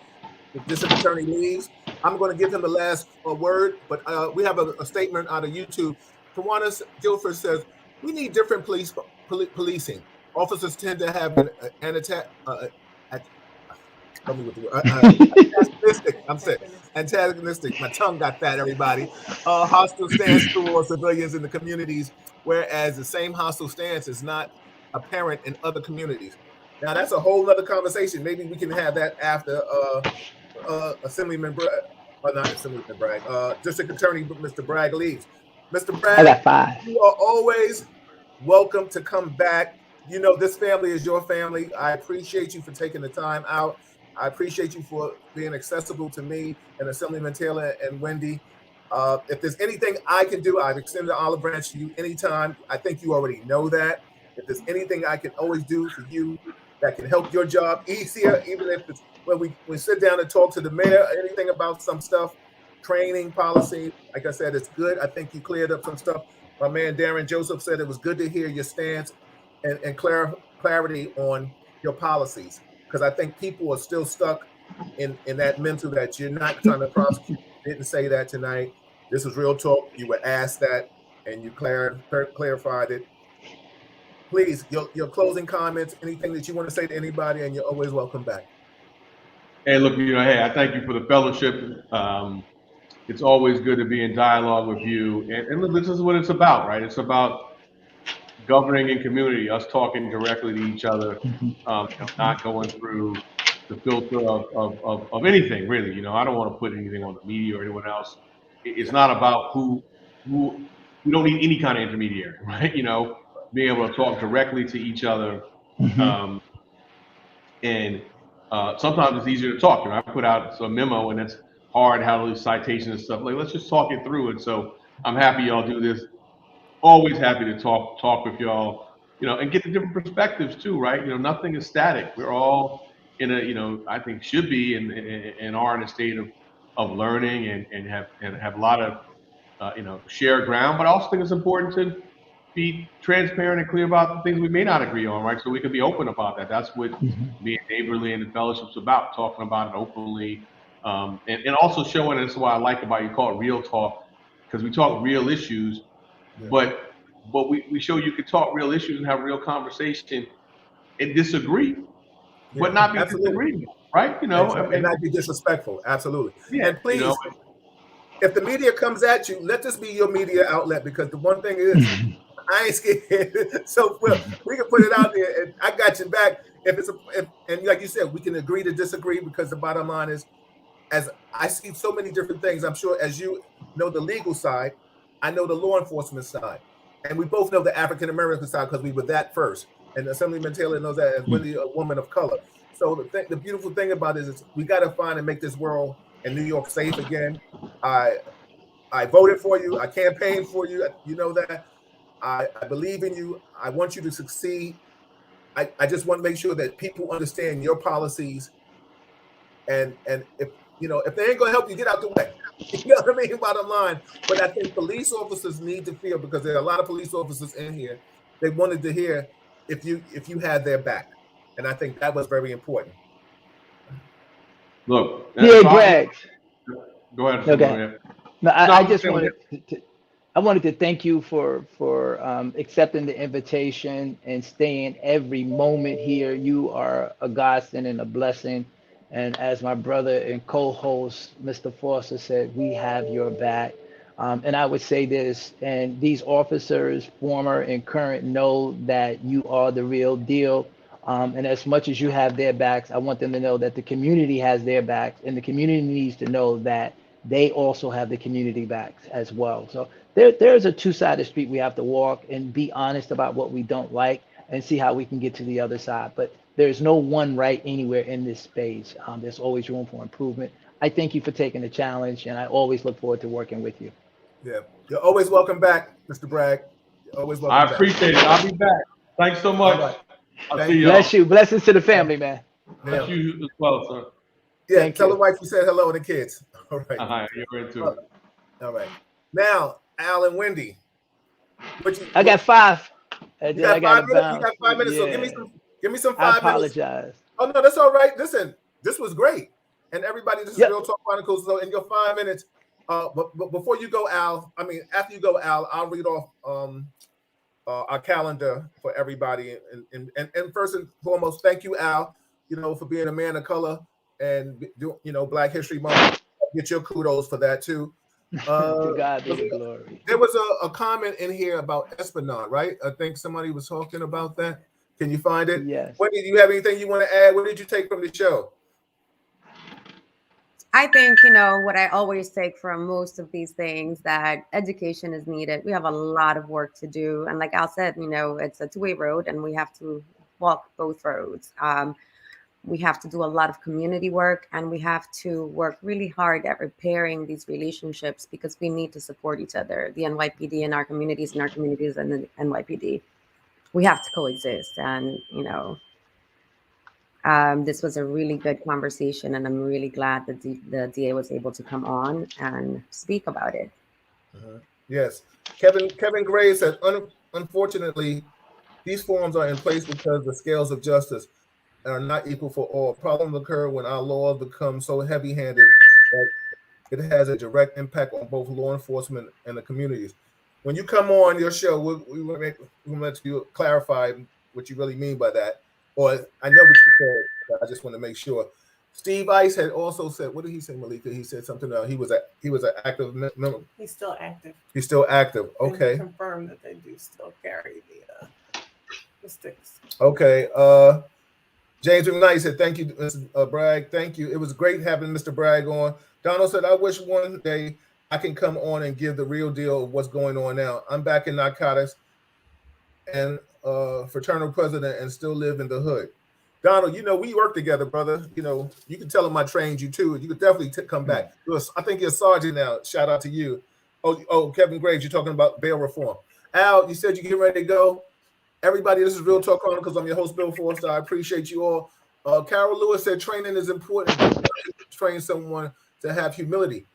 district attorney leaves. I'm going to give him the last word, but we have a statement out of YouTube. Tawana Guilford says, we need different policing. Officers tend to have antagonistic. My tongue got fat, everybody. Hostile stance towards civilians in the communities, whereas the same hostile stance is not apparent in other communities. Now, that's a whole other conversation. Maybe we can have that after Assemblyman Bragg, or not Assemblyman Bragg, District Attorney Mr. Bragg leaves. Mr. Bragg, I got 5. You are always welcome to come back. This family is your family. I appreciate you for taking the time out. I appreciate you for being accessible to me and Assemblyman Taylor and Wendy. If there's anything I can do, I've extended the olive branch to you anytime. I think you already know that. If there's anything I can always do for you that can help your job easier, even if it's when we sit down and talk to the mayor, anything about some stuff, training, policy, like I said, it's good. I think you cleared up some stuff. My man Darren Joseph said it was good to hear your stance and clarity on your policies, because I think people are still stuck in that mental that you're not trying to prosecute. You didn't say that tonight. This is Real Talk. You were asked that, and you clarified it. Please, your closing comments, anything that you want to say to anybody, and you're always welcome back. Hey, look, hey, I thank you for the fellowship. It's always good to be in dialogue with you. And this is what it's about, right? It's about governing in community, us talking directly to each other, not going through the filter of anything, really. I don't want to put anything on the media or anyone else. It's not about who we don't need any kind of intermediary, right? Being able to talk directly to each other. And sometimes it's easier to talk. I put out a memo and it's hard how these citations and stuff. Like, let's just talk it through. And so I'm happy y'all do this. Always happy to talk with y'all, and get the different perspectives too, right? Nothing is static. We're all in a, I think should be and are in a state of learning and have a lot of, shared ground. But I also think it's important to be transparent and clear about the things we may not agree on, right? So we can be open about that. That's what being neighborly and the fellowship's about, talking about it openly, and also showing. And that's why I like about you call it real talk, because we talk real issues. But we show you can talk real issues and have real conversation and disagree, but not be disagreement, right? And not be disrespectful. Absolutely. Yeah, and please, if the media comes at you, let this be your media outlet, because the one thing is, I ain't scared. So we can put it out there, and I got your back. And like you said, we can agree to disagree, because the bottom line is, as I see so many different things, I'm sure as you know the legal side, I know the law enforcement side, and we both know the African American side because we were that first. And Assemblyman Taylor knows that as really a woman of color. So the beautiful thing about it is we got to find and make this world and New York safe again. I voted for you. I campaigned for you. You know that. I believe in you. I want you to succeed. I just want to make sure that people understand your policies. And if they ain't gonna help you, get out the way. You know what I mean? Bottom line. But I think police officers need to feel, because there are a lot of police officers in here, they wanted to hear if you had their back. And I think that was very important. Look, Bragg. Go ahead. Okay. No, I just wanted I wanted to thank you for accepting the invitation and staying every moment here. You are a godsend and a blessing. And as my brother and co-host, Mr. Foster, said, we have your back. And I would say this, and these officers, former and current, know that you are the real deal. And as much as you have their backs, I want them to know that the community has their backs, and the community needs to know that they also have the community backs as well. So there's a two-sided street we have to walk, and be honest about what we don't like and see how we can get to the other side. But there's no one right anywhere in this space. There's always room for improvement. I thank you for taking the challenge, and I always look forward to working with you. Yeah, you're always welcome back, Mr. Bragg. You're always welcome back. I appreciate it. I'll be back. Thanks so much. Right. I'll see you. Bless you. Blessings to the family, man. Bless you as well, sir. Yeah, thank tell the wife you said hello to the kids. All right. You're into it. All right. Now, Al and Wendy. I got 5. You got 5 minutes? You got 5 minutes, yeah. So give me some 5 minutes. I apologize. Oh, no, that's all right. Listen, this was great. And everybody, this is Real Talk Chronicles. So in your 5 minutes, but before you go, Al, after you go, Al, I'll read off our calendar for everybody. And first and foremost, thank you, Al, for being a man of color and, Black History Month. Get your kudos for that, too. To God be the glory. There was a comment in here about Esplanade, right? I think somebody was talking about that. Can you find it? Yes. Do you have anything you want to add? What did you take from the show? I think, what I always take from most of these things, that education is needed. We have a lot of work to do. And like Al said, it's a two-way road, and we have to walk both roads. We have to do a lot of community work, and we have to work really hard at repairing these relationships, because we need to support each other, the NYPD and our communities and the NYPD. We have to coexist. And, this was a really good conversation, and I'm really glad that the DA was able to come on and speak about it. Yes. Kevin Gray said, unfortunately, these forums are in place because the scales of justice are not equal for all. Problems occur when our laws become so heavy-handed that it has a direct impact on both law enforcement and the communities. When you come on your show, we'll let you clarify what you really mean by that. Or I know what you said, but I just want to make sure. Steve Ice had also said, what did he say, Malika? He said something. He was an active member. He's still active. He's still active. And he Okay. confirmed that they do still carry the sticks. Okay. James McKnight said, thank you, Mr. Bragg. Thank you. It was great having Mr. Bragg on. Donald said, I wish one day I can come on and give the real deal of what's going on now. I'm back in narcotics and fraternal president and still live in the hood. Donald, you know, we work together, brother. You know, you can tell him I trained you too. You could definitely come back. I think you're a sergeant now. Shout out to you. Oh, Kevin Graves, you're talking about bail reform. Al, you said you're getting ready to go. Everybody, this is Real Talk Chronicles. I'm your host, Bill Forster. I appreciate you all. Carol Lewis said training is important. Train someone to have humility.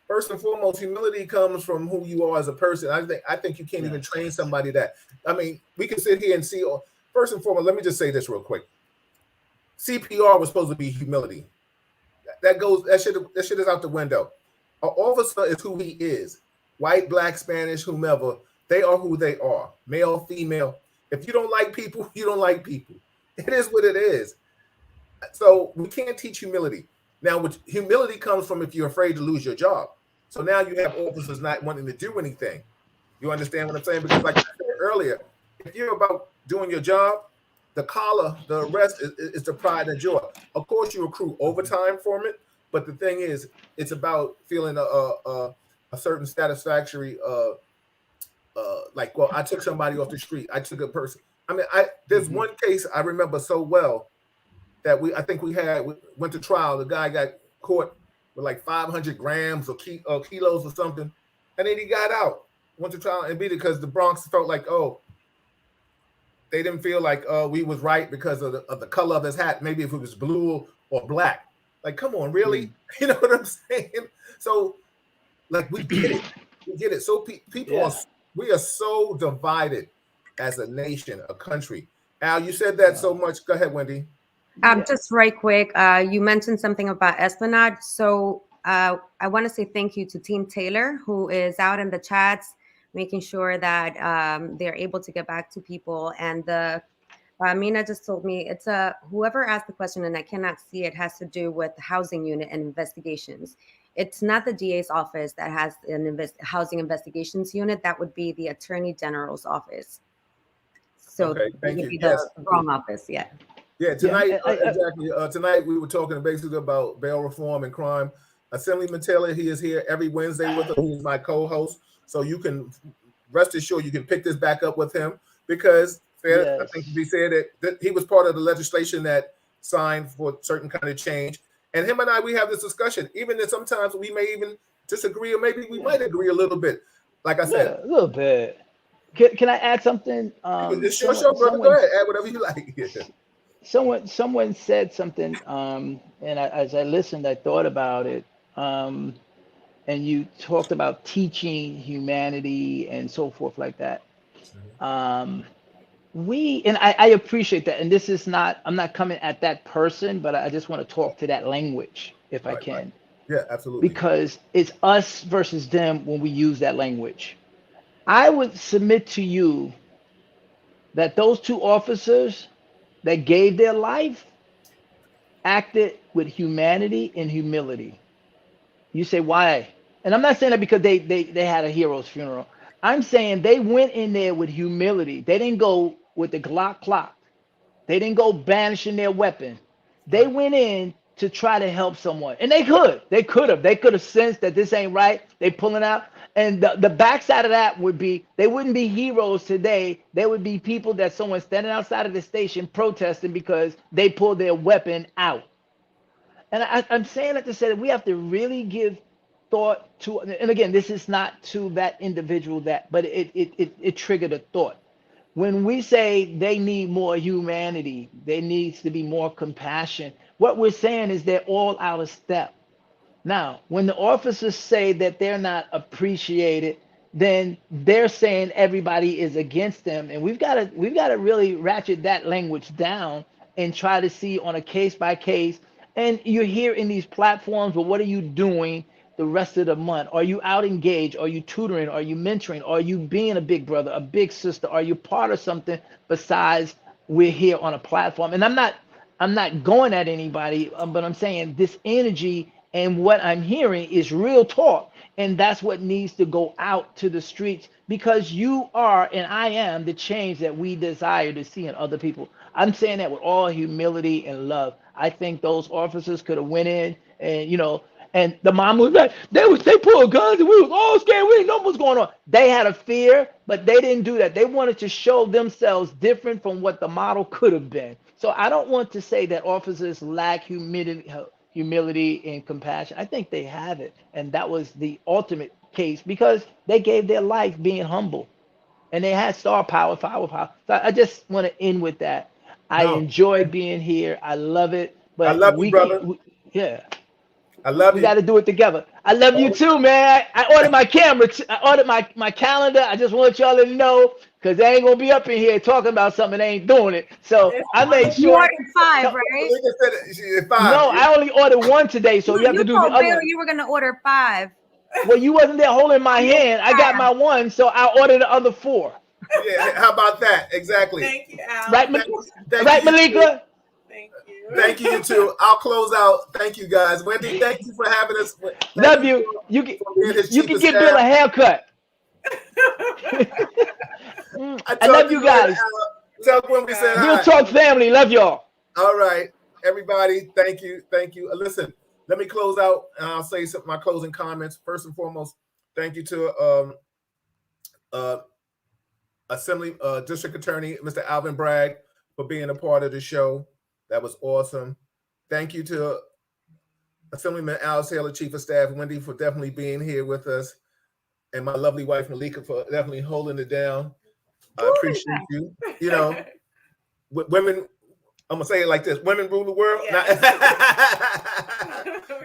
First and foremost, humility comes from who you are as a person. I think you can't even train somebody that. I mean, we can sit here and see. First and foremost, let me just say this real quick. CPR was supposed to be humility. That shit is out the window. An officer is who he is. White, black, Spanish, whomever. They are who they are. Male, female. If you don't like people, you don't like people. It is what it is. So we can't teach humility. Now, humility comes from if you're afraid to lose your job. So now you have officers not wanting to do anything. You understand what I'm saying? Because like I said earlier, if you're about doing your job, the collar, the rest is the pride and joy. Of course, you accrue overtime from it, but the thing is, it's about feeling a certain satisfactory like, well, I took somebody off the street. I took a person. I mean, there's one case I remember so well that I think we went to trial. The guy got caught with like 500 grams or kilos or something, and then he got out. Went to trial and beat it because the Bronx felt like, oh, they didn't feel like we was right because of the color of his hat. Maybe if it was blue or black. Like, come on, really? You know what I'm saying? So, like, we get it. We get it. So people we are so divided as a nation, a country. Al, you said that so much. Go ahead, Wendy. Just right quick, you mentioned something about Esplanade. So I want to say thank you to Team Taylor, who is out in the chats, making sure that they're able to get back to people. And Mina just told me it's whoever asked the question, and I cannot see it, has to do with the housing unit and investigations. It's not the DA's office that has an housing investigations unit. That would be the Attorney General's office. So okay, thank you. The wrong office, Yeah, tonight, exactly. Tonight we were talking basically about bail reform and crime. Assemblyman Taylor, he is here every Wednesday with us. He's my co-host. So you can rest assured you can pick this back up with him because I think we said that he was part of the legislation that signed for certain kind of change. And him and I, we have this discussion, even if sometimes we may even disagree or maybe we might agree a little bit. Like I said. A little bit. Can I add something? It's your show, brother. Go ahead. Add whatever you like. Someone said something, and as I listened, I thought about it. And you talked about teaching humanity and so forth like that. I appreciate that. And this is not, I'm not coming at that person, but I just want to talk to that language if I can. Right. Yeah, absolutely. Because it's us versus them when we use that language. I would submit to you that those two officers that gave their life acted with humanity and humility. You say, why? And I'm not saying that because they had a hero's funeral. I'm saying they went in there with humility. They didn't go with the Glock clock. They didn't go banishing their weapon. They went in to try to help someone. And they could have sensed that this ain't right. They pulling out. And the backside of that would be, they wouldn't be heroes today. They would be people that someone's standing outside of the station protesting because they pulled their weapon out. And I'm saying that to say that we have to really give thought to, and again, this is not to that individual but it triggered a thought. When we say they need more humanity, there needs to be more compassion, what we're saying is they're all out of step. Now, when the officers say that they're not appreciated, then they're saying everybody is against them. And we've got to really ratchet that language down and try to see on a case by case. And you're here in these platforms, but what are you doing the rest of the month? Are you out engaged? Are you tutoring? Are you mentoring? Are you being a big brother, a big sister? Are you part of something besides we're here on a platform? And I'm I'm not going at anybody, but I'm saying this energy and what I'm hearing is real talk. And that's what needs to go out to the streets because you are and I am the change that we desire to see in other people. I'm saying that with all humility and love. I think those officers could have went in and, and the mom was like, they pulled guns and we was all scared. We didn't know what was going on. They had a fear, but they didn't do that. They wanted to show themselves different from what the model could have been. So I don't want to say that officers lack humility and compassion. I think they have it. And that was the ultimate case because they gave their life being humble and they had star power, firepower. So I just want to end with that. I No, enjoy being here. I love it. I But love you, brother. yeah, I love we you. got to do it together. I love you too, man. I ordered my camera. I ordered my calendar. I just want y'all to know because they ain't going to be up in here talking about something they ain't doing it. So I made You sure. ordered 5, No, right? Malika said it, she at 5. no, I only ordered one today. So you have to do the told other Bill one. you were gonna order 5. Well, you wasn't there holding my hand. I got my one, so I ordered the other 4. Yeah, how about that? Exactly. Thank you, Al. Right, Thank you, Malika? Thank you. Thank you, you too. I'll close out. Thank you, guys. Wendy, thank you for having us. Thank Love you. for being his You chief can of get Bill a staff. haircut. I I love talk to you you later, guys. Al. Tell when we said Real hi. Talk family. Love y'all. All right, everybody. Thank you. Thank you. Listen, let me close out and I'll say some my closing comments. First and foremost, thank you to Assembly District Attorney Mr. Alvin Bragg for being a part of the show. That was awesome. Thank you to Assemblyman Al Taylor, Chief of Staff, Wendy, for definitely being here with us, and my lovely wife Malika for definitely holding it down. I appreciate you. You know, women. I'm gonna say it like this: women rule the world. Yes.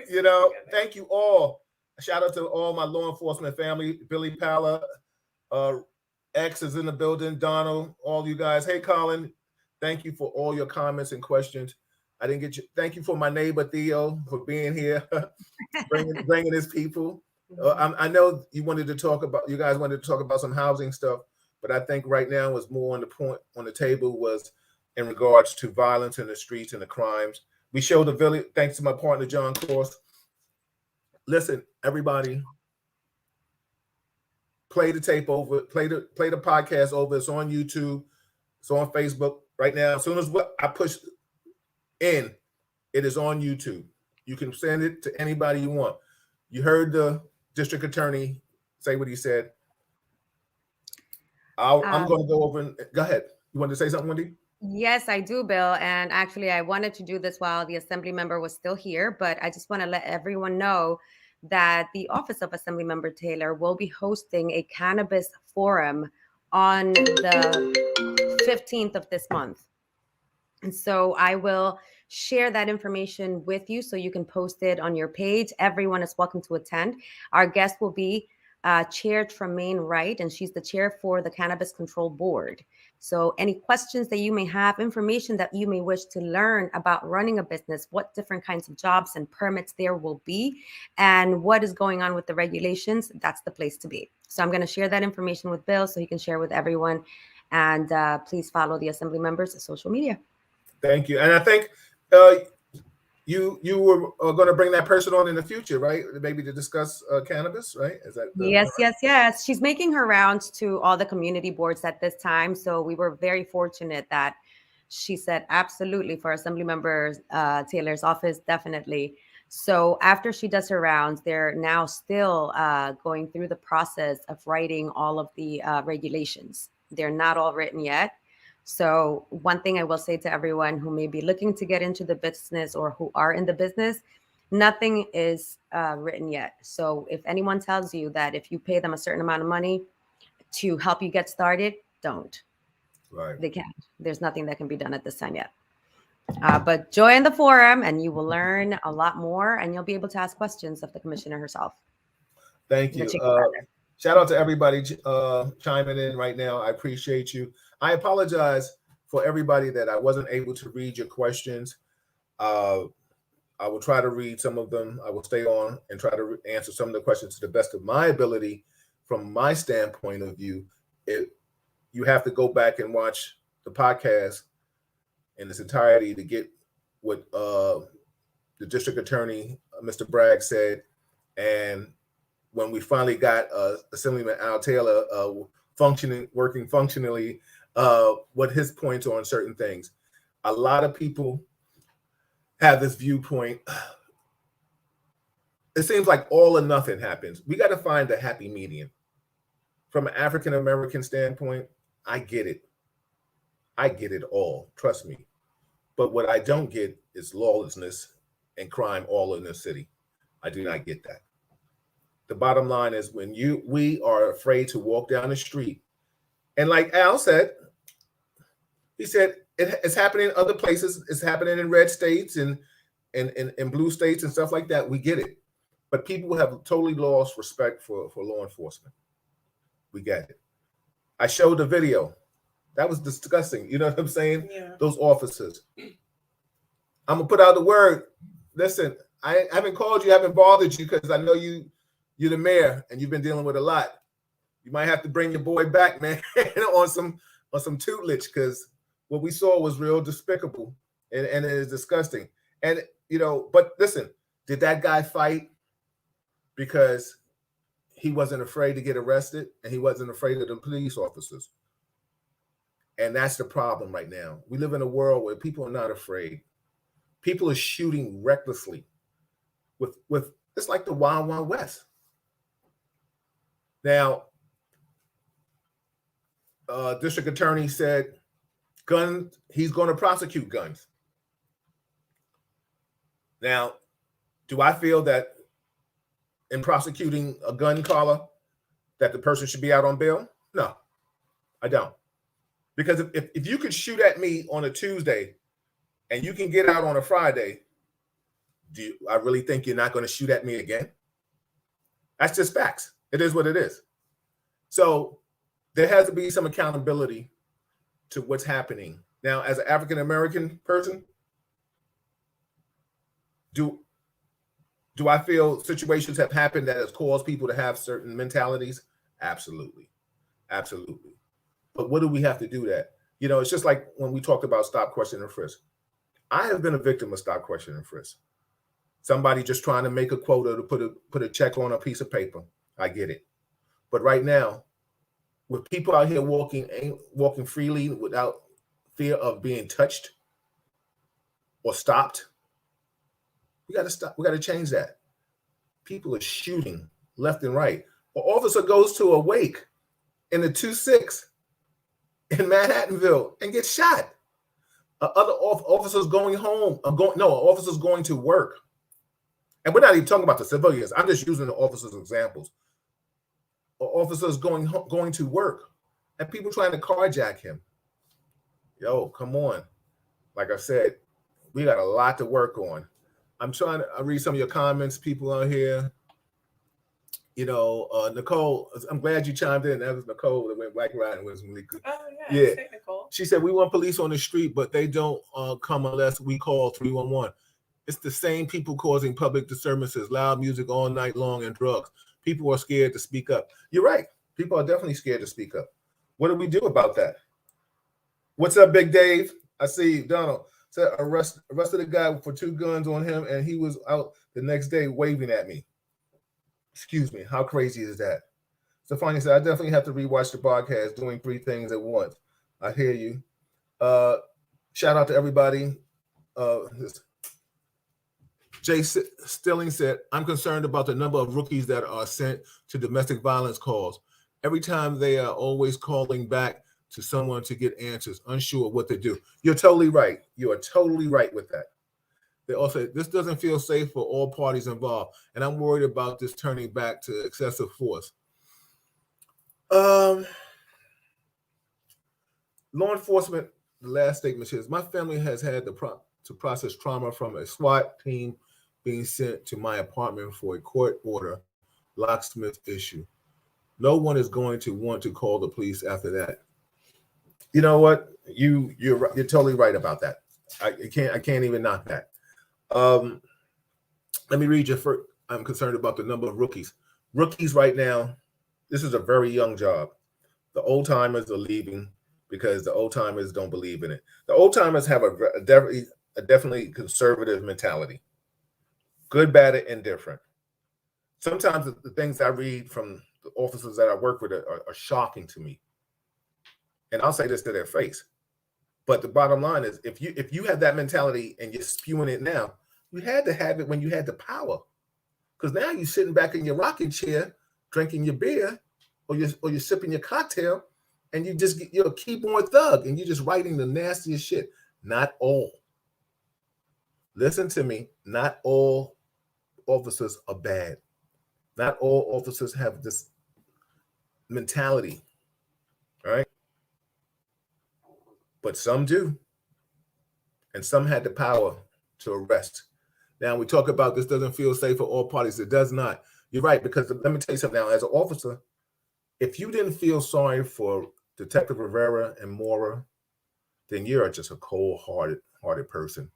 You know, thank you all. Shout out to all my law enforcement family. Billy Pala, X is in the building. Donald, all you guys. Hey, Colin, thank you for all your comments and questions. I didn't get you. Thank you for my neighbor Theo for being here, bringing his people. I know you wanted to talk about. You guys wanted to talk about some housing stuff, but I think right now was more on the point on the table was in regards to violence in the streets and the crimes. We showed the village. Thanks to my partner John Cross. Listen, everybody, play the tape over. Play the podcast over. It's on YouTube. It's on Facebook right now. As soon as I push in, it is on YouTube. You can send it to anybody you want. You heard the district attorney say what he said. I'm going to go over and go ahead. You want to say something, Wendy? Yes, I do, Bill. And actually, I wanted to do this while the assembly member was still here, but I just want to let everyone know that the Office of Assemblymember Taylor will be hosting a cannabis forum on the 15th of this month. And so I will share that information with you so you can post it on your page. Everyone is welcome to attend. Our guest will be Chair Tremaine Wright, and she's the chair for the Cannabis Control Board. So any questions that you may have, information that you may wish to learn about running a business, what different kinds of jobs and permits there will be, and what is going on with the regulations, that's the place to be. So I'm going to share that information with Bill so he can share with everyone. And please follow the Assembly members' social media. Thank you. And I think you were going to bring that person on in the future, right? Maybe to discuss cannabis, right? Is that Yes. She's making her rounds to all the community boards at this time. So we were very fortunate that she said absolutely for Assemblymember Taylor's office, definitely. So after she does her rounds, they're now still going through the process of writing all of the regulations. They're not all written yet. So one thing I will say to everyone who may be looking to get into the business or who are in the business, nothing is written yet. So if anyone tells you that if you pay them a certain amount of money to help you get started, don't. Right. They can't. There's nothing that can be done at this time yet. But join the forum and you will learn a lot more and you'll be able to ask questions of the commissioner herself. Thank you. Shout out to everybody chiming in right now. I appreciate you. I apologize for everybody that I wasn't able to read your questions. I will try to read some of them. I will stay on and try to answer some of the questions to the best of my ability. From my standpoint of view, you have to go back and watch the podcast in its entirety to get what the district attorney, Mr. Bragg, said, and when we finally got Assemblyman Al Taylor working functionally, what his points on certain things. A lot of people have this viewpoint. It seems like all or nothing happens. We got to find the happy medium. From an African American standpoint, I get it. I get it all. Trust me. But what I don't get is lawlessness and crime all in this city. I do not get that. The bottom line is when we are afraid to walk down the street, and like Al said, he said it's happening in other places. It's happening in red states and in blue states and stuff like that. We get it. But people have totally lost respect for law enforcement. We get it. I showed the video. That was disgusting. You know what I'm saying? Yeah. Those officers. I'm going to put out the word. Listen, I haven't called you, I haven't bothered you because I know you're the mayor and you've been dealing with a lot. You might have to bring your boy back, man, on some tutelage, because what we saw was real despicable and it is disgusting. And, but listen, did that guy fight because he wasn't afraid to get arrested and he wasn't afraid of the police officers? And that's the problem right now. We live in a world where people are not afraid. People are shooting recklessly with it's like the Wild Wild West. Now, district attorney said he's going to prosecute guns. Now, do I feel that in prosecuting a gun caller that the person should be out on bail? No, I don't. Because if you could shoot at me on a Tuesday and you can get out on a Friday, I really think you're not going to shoot at me again? That's just facts. It is what it is. So there has to be some accountability to what's happening. Now, as an African-American person, do I feel situations have happened that has caused people to have certain mentalities? Absolutely. Absolutely. But what do we have to do that? It's just like when we talked about stop, question, and frisk. I have been a victim of stop, question, and frisk. Somebody just trying to make a quota to put a check on a piece of paper. I get it. But right now, with people out here walking freely without fear of being touched or stopped, we got to stop. We got to change that. People are shooting left and right. An officer goes to a wake in the 2-6 in Manhattanville and gets shot. Other officers going home, officers going to work. And we're not even talking about the civilians. I'm just using the officers' examples. Officers going to work and people trying to carjack him. Yo, come on. Like I said, we got a lot to work on. I'm trying to read some of your comments, people out here. Nicole, I'm glad you chimed in. That was Nicole that went bike riding with me. Oh, yeah. Nicole. She said, we want police on the street, but they don't come unless we call 311. It's the same people causing public disturbances, loud music all night long, and drugs. People are scared to speak up. You're right. People are definitely scared to speak up. What do we do about that? What's up, Big Dave? I see Donald said arrested a guy for 2 guns on him, and he was out the next day waving at me. Excuse me. How crazy is that? Stefani said, I definitely have to rewatch the podcast, doing 3 things at once. I hear you. Shout out to everybody. Jay Stilling said, I'm concerned about the number of rookies that are sent to domestic violence calls. Every time they are always calling back to someone to get answers, unsure what to do. You're totally right. You are totally right with that. They also, this doesn't feel safe for all parties involved, and I'm worried about this turning back to excessive force. Law enforcement, the last statement is, my family has had to process trauma from a SWAT team being sent to my apartment for a court order locksmith issue. No one is going to want to call the police after that. You know what? You're totally right about that. I can't even knock that. Let me read you first. I'm concerned about the number of rookies. Rookies right now, this is a very young job. The old timers are leaving because the old timers don't believe in it. The old timers have a a definitely conservative mentality. Good, bad, and indifferent. Sometimes the things I read from the officers that I work with are shocking to me. And I'll say this to their face. But the bottom line is, if you have that mentality and you're spewing it now, you had to have it when you had the power. Because now you're sitting back in your rocking chair, drinking your beer, or you're sipping your cocktail, and you're a keyboard thug, and you're just writing the nastiest shit. Not all. Listen to me. Not all officers are bad. Not all officers have this mentality. All right. But some do. And some had the power to arrest. Now, we talk about this doesn't feel safe for all parties. It does not. You're right, because let me tell you something now. As an officer, if you didn't feel sorry for Detective Rivera and Mora, then you're just a cold-hearted person.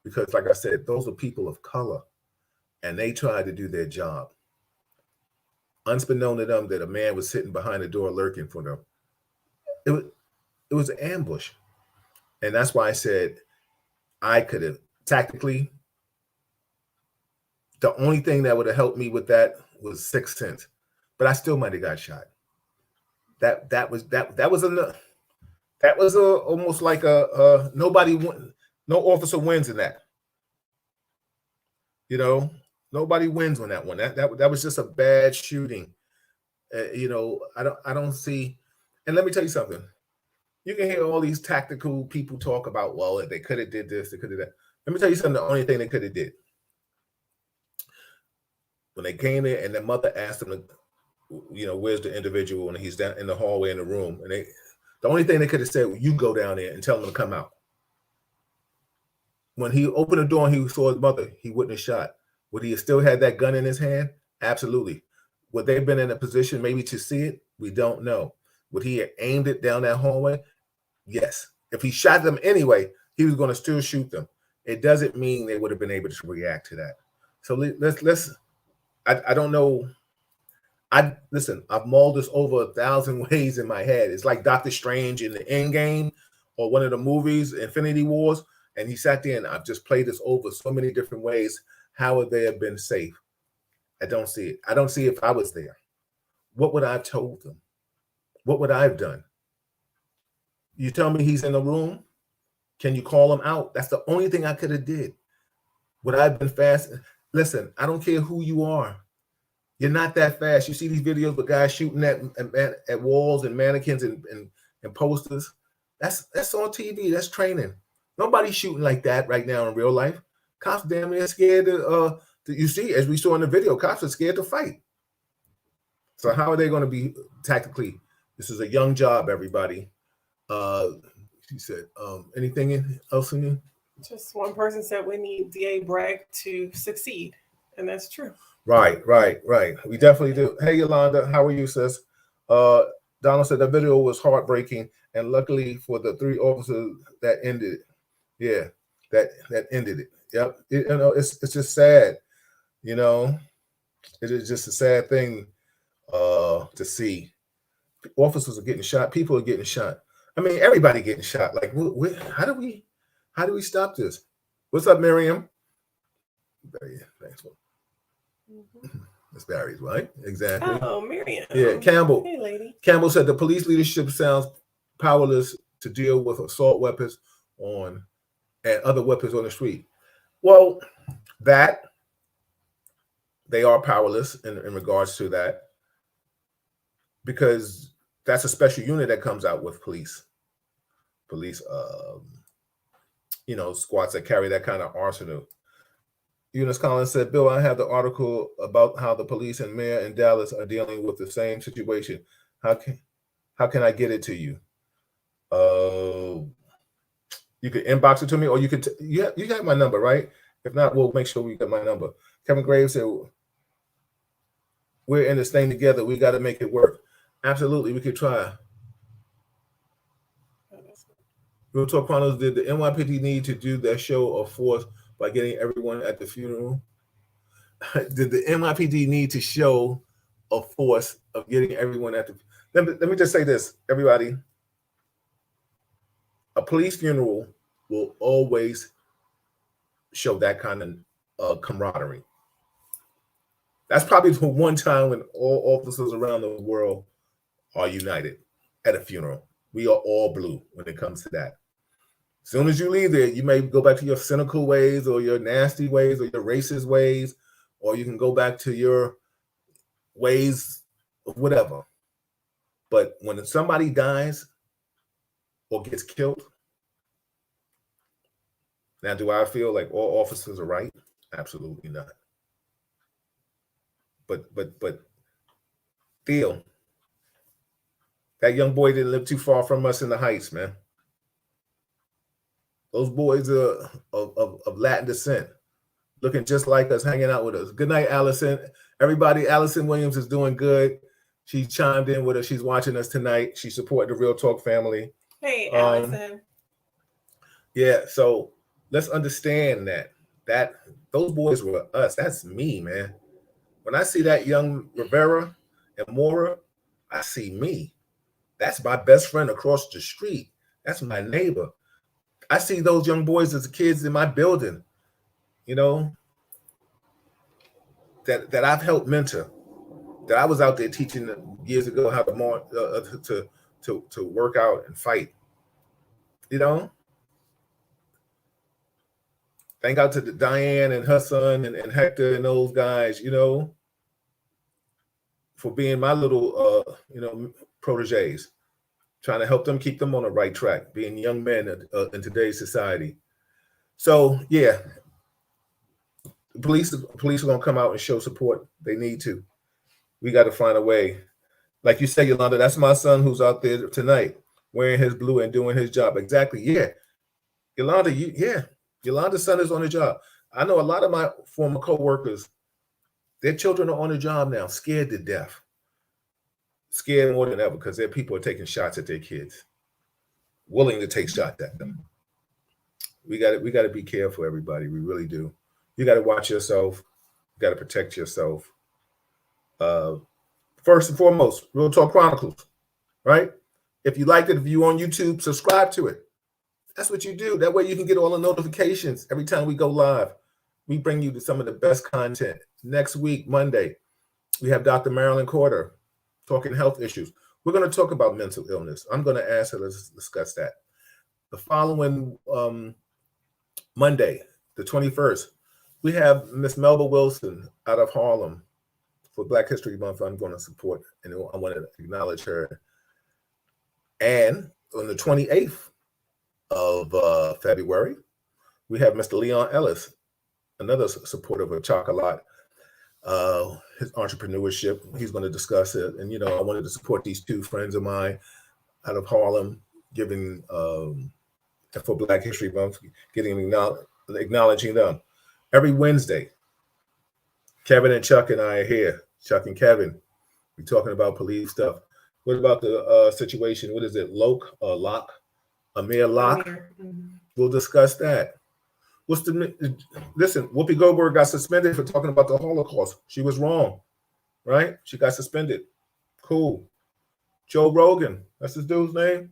Because, like I said, those are people of color, and they tried to do their job. Unbeknown to them that a man was sitting behind the door lurking for them. It was an ambush. And that's why I said I could have tactically, the only thing that would have helped me with that was 6 cents, but I still might have got shot. That was enough. That was almost like no officer wins in that. You know, nobody wins on that one. That was just a bad shooting. I don't see. And let me tell you something. You can hear all these tactical people talk about, well, they could have did this, they could have that. Let me tell you something. The only thing they could have did, when they came in and the mother asked them, where's the individual, and he's down in the hallway in the room, and the only thing they could have said, well, you go down there and tell them to come out. When he opened the door and he saw his mother, he wouldn't have shot. Would he have still had that gun in his hand? Absolutely. Would they have been in a position maybe to see it? We don't know. Would he have aimed it down that hallway? Yes. If he shot them anyway, he was going to still shoot them. It doesn't mean they would have been able to react to that. So let's I don't know. Listen, I've mulled this over 1,000 ways in my head. It's like Doctor Strange in the Endgame or one of the movies, Infinity Wars. And he sat there and I've just played this over so many different ways. How would they have been safe? I don't see it. I don't see if I was there. What would I have told them? What would I have done? You tell me he's in the room. Can you call him out? That's the only thing I could have did. Would I have been fast? Listen, I don't care who you are. You're not that fast. You see these videos with guys shooting at walls and mannequins and posters. That's on TV. That's training. Nobody's shooting like that right now in real life. Cops damn near scared to you see, as we saw in the video, cops are scared to fight. So how are they going to be tactically? This is a young job, everybody. She said, anything else in you? Just one person said we need DA Bragg to succeed, and that's true. Right. We definitely do. Hey, Yolanda, how are you, sis? Donald said the video was heartbreaking, and luckily for the 3 officers that ended it. Yeah, that ended it. Yep. It's just sad. It is just a sad thing to see. Officers are getting shot. People are getting shot. I mean, everybody getting shot. Like, how do we stop this? What's up, Miriam? Thanks. That's Barry's, right? Exactly. Oh, Miriam. Yeah, Campbell. Hey, lady. Campbell said the police leadership sounds powerless to deal with assault weapons and other weapons on the street. Well, that they are powerless in regards to that, because that's a special unit that comes out with police, squads that carry that kind of arsenal. Eunice Collins said, Bill, I have the article about how the police and mayor in Dallas are dealing with the same situation. How can I get it to you? You could inbox it to me, or you could you got my number, right? If not, we'll make sure we get my number. Kevin Graves said, we're in this thing together. We got to make it work. Absolutely, we could try. Real Talk Chronicles, did the NYPD need to do their show of force by getting everyone at the funeral? Did the NYPD need to show a force of getting everyone at the... Let me just say this, everybody. A police funeral will always show that kind of camaraderie. That's probably the one time when all officers around the world are united at a funeral. We are all blue when it comes to that. As soon as you leave there, you may go back to your cynical ways or your nasty ways or your racist ways, or you can go back to your ways of whatever. But when somebody dies or gets killed, now do I feel like all officers are right? Absolutely not. But Theo, that young boy didn't live too far from us in the Heights, man. Those boys are of Latin descent, looking just like us, hanging out with us. Good night, Allison. Everybody, Allison Williams is doing good. She chimed in with us. She's watching us tonight. She supported the Real Talk family. Hey, Allison. Yeah, so let's understand that those boys were us. That's me, man. When I see that young Rivera and Mora, I see me. That's my best friend across the street. That's my neighbor. I see those young boys as kids in my building, you know, that I've helped mentor, that I was out there teaching years ago how to work out and fight, you know. Thank out to Diane and her son and Hector and those guys, you know, for being my little, proteges, trying to help them, keep them on the right track, being young men in today's society. So, yeah, the police are going to come out and show support. They need to. We got to find a way. Like you say, Yolanda, that's my son who's out there tonight wearing his blue and doing his job. Exactly. Yeah. Yolanda, Yolanda's son is on the job. I know a lot of my former co-workers, their children are on the job now, scared to death. Scared more than ever because their people are taking shots at their kids, willing to take shots at them. We got to be careful, everybody. We really do. You got to watch yourself. You got to protect yourself. First and foremost, Real Talk Chronicles, right? If you liked it, if you're on YouTube, subscribe to it. That's what you do. That way you can get all the notifications every time we go live. We bring you to some of the best content. Next week, Monday, we have Dr. Marilyn Corder talking health issues. We're going to talk about mental illness. I'm going to ask her to discuss that. The following Monday, the 21st, we have Miss Melba Wilson out of Harlem for Black History Month. I'm going to support and I want to acknowledge her. And on the 28th of February, we have Mr. Leon Ellis, another supporter of Chocolat, his entrepreneurship. He's going to discuss it. And, you know, I wanted to support these two friends of mine out of Harlem, giving for Black History Month, acknowledging them. Every Wednesday, Kevin and Chuck and I are here. Chuck and Kevin, we're talking about police stuff. What about the situation? What is it? Amir Locke? Mm-hmm. We'll discuss that. Listen, Whoopi Goldberg got suspended for talking about the Holocaust. She was wrong, right? She got suspended. Cool. Joe Rogan, that's his dude's name.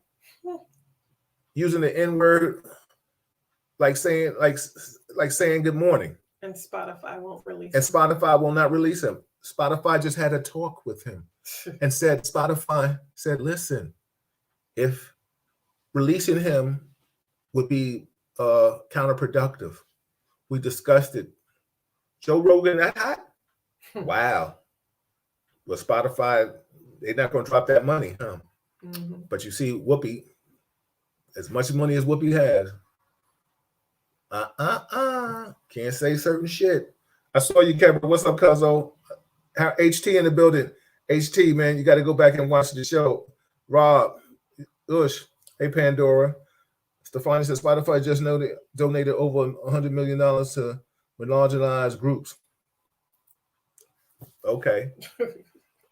Using the N-word, like saying good morning. And Spotify won't release him. And Spotify will not release him. Spotify just had a talk with him and Spotify said, listen, if releasing him would be counterproductive. We discussed it. Joe Rogan, that hot? Wow. Well, Spotify, they're not going to drop that money, huh? Mm-hmm. But you see, Whoopi, as much money as Whoopi has, can't say certain shit. I saw you, Kevin. What's up, Cuzzo? HT in the building. HT, man, you got to go back and watch the show. Rob, Ush, hey, Pandora. Stefani says Spotify just donated over $100 million to marginalized groups. Okay.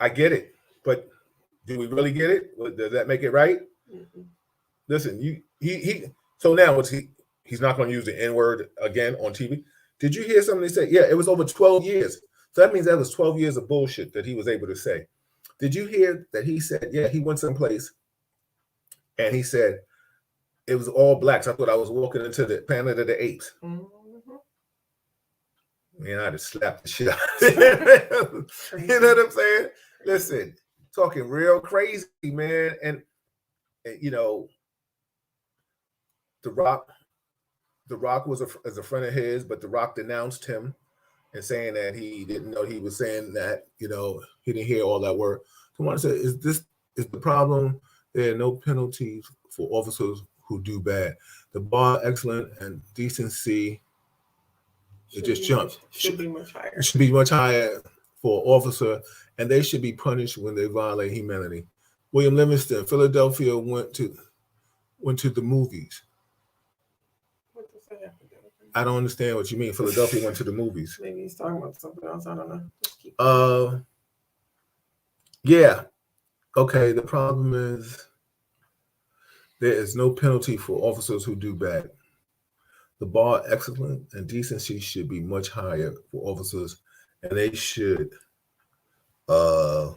I get it. But do we really get it? Does that make it right? Mm-hmm. Listen, so now he's not going to use the N-word again on TV. Did you hear somebody say, yeah, it was over 12 years. So that means that was 12 years of bullshit that he was able to say. Did you hear that he said, yeah, he went someplace and he said, it was all blacks. I thought I was walking into the Planet of the Apes. Mm-hmm. Man, I'd have slapped the shit out of him. You know what I'm saying? Listen, talking real crazy, man. And you know, The Rock was a friend of his, but The Rock denounced him and saying that he didn't know he was saying that, you know, he didn't hear all that word. So I want to say, is the problem? There are no penalties for officers who do bad. The bar, excellent, and decency, it just jumped. Should be much higher. It should be much higher for an officer, and they should be punished when they violate humanity. William Livingston, Philadelphia went to the movies. What does that have to do with it? I don't understand what you mean. Philadelphia went to the movies. Maybe he's talking about something else. I don't know. Just keep Yeah. Okay. The problem is there is no penalty for officers who do bad. The bar, excellent, and decency should be much higher for officers, and they should you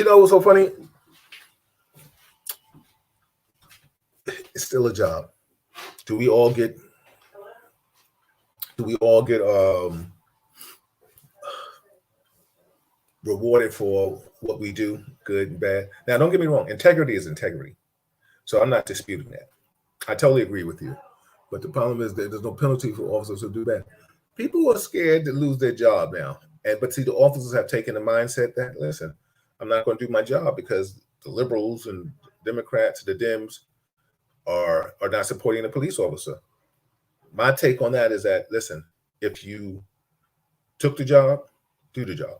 know what's so funny? It's still a job. Do we all get rewarded for what we do, good and bad? Now, don't get me wrong. Integrity is integrity. So I'm not disputing that. I totally agree with you. But the problem is that there's no penalty for officers who do bad. People are scared to lose their job now. But see, the officers have taken the mindset that, listen, I'm not going to do my job because the liberals and Democrats, the Dems, are not supporting the police officer. My take on that is that, listen, if you took the job, do the job.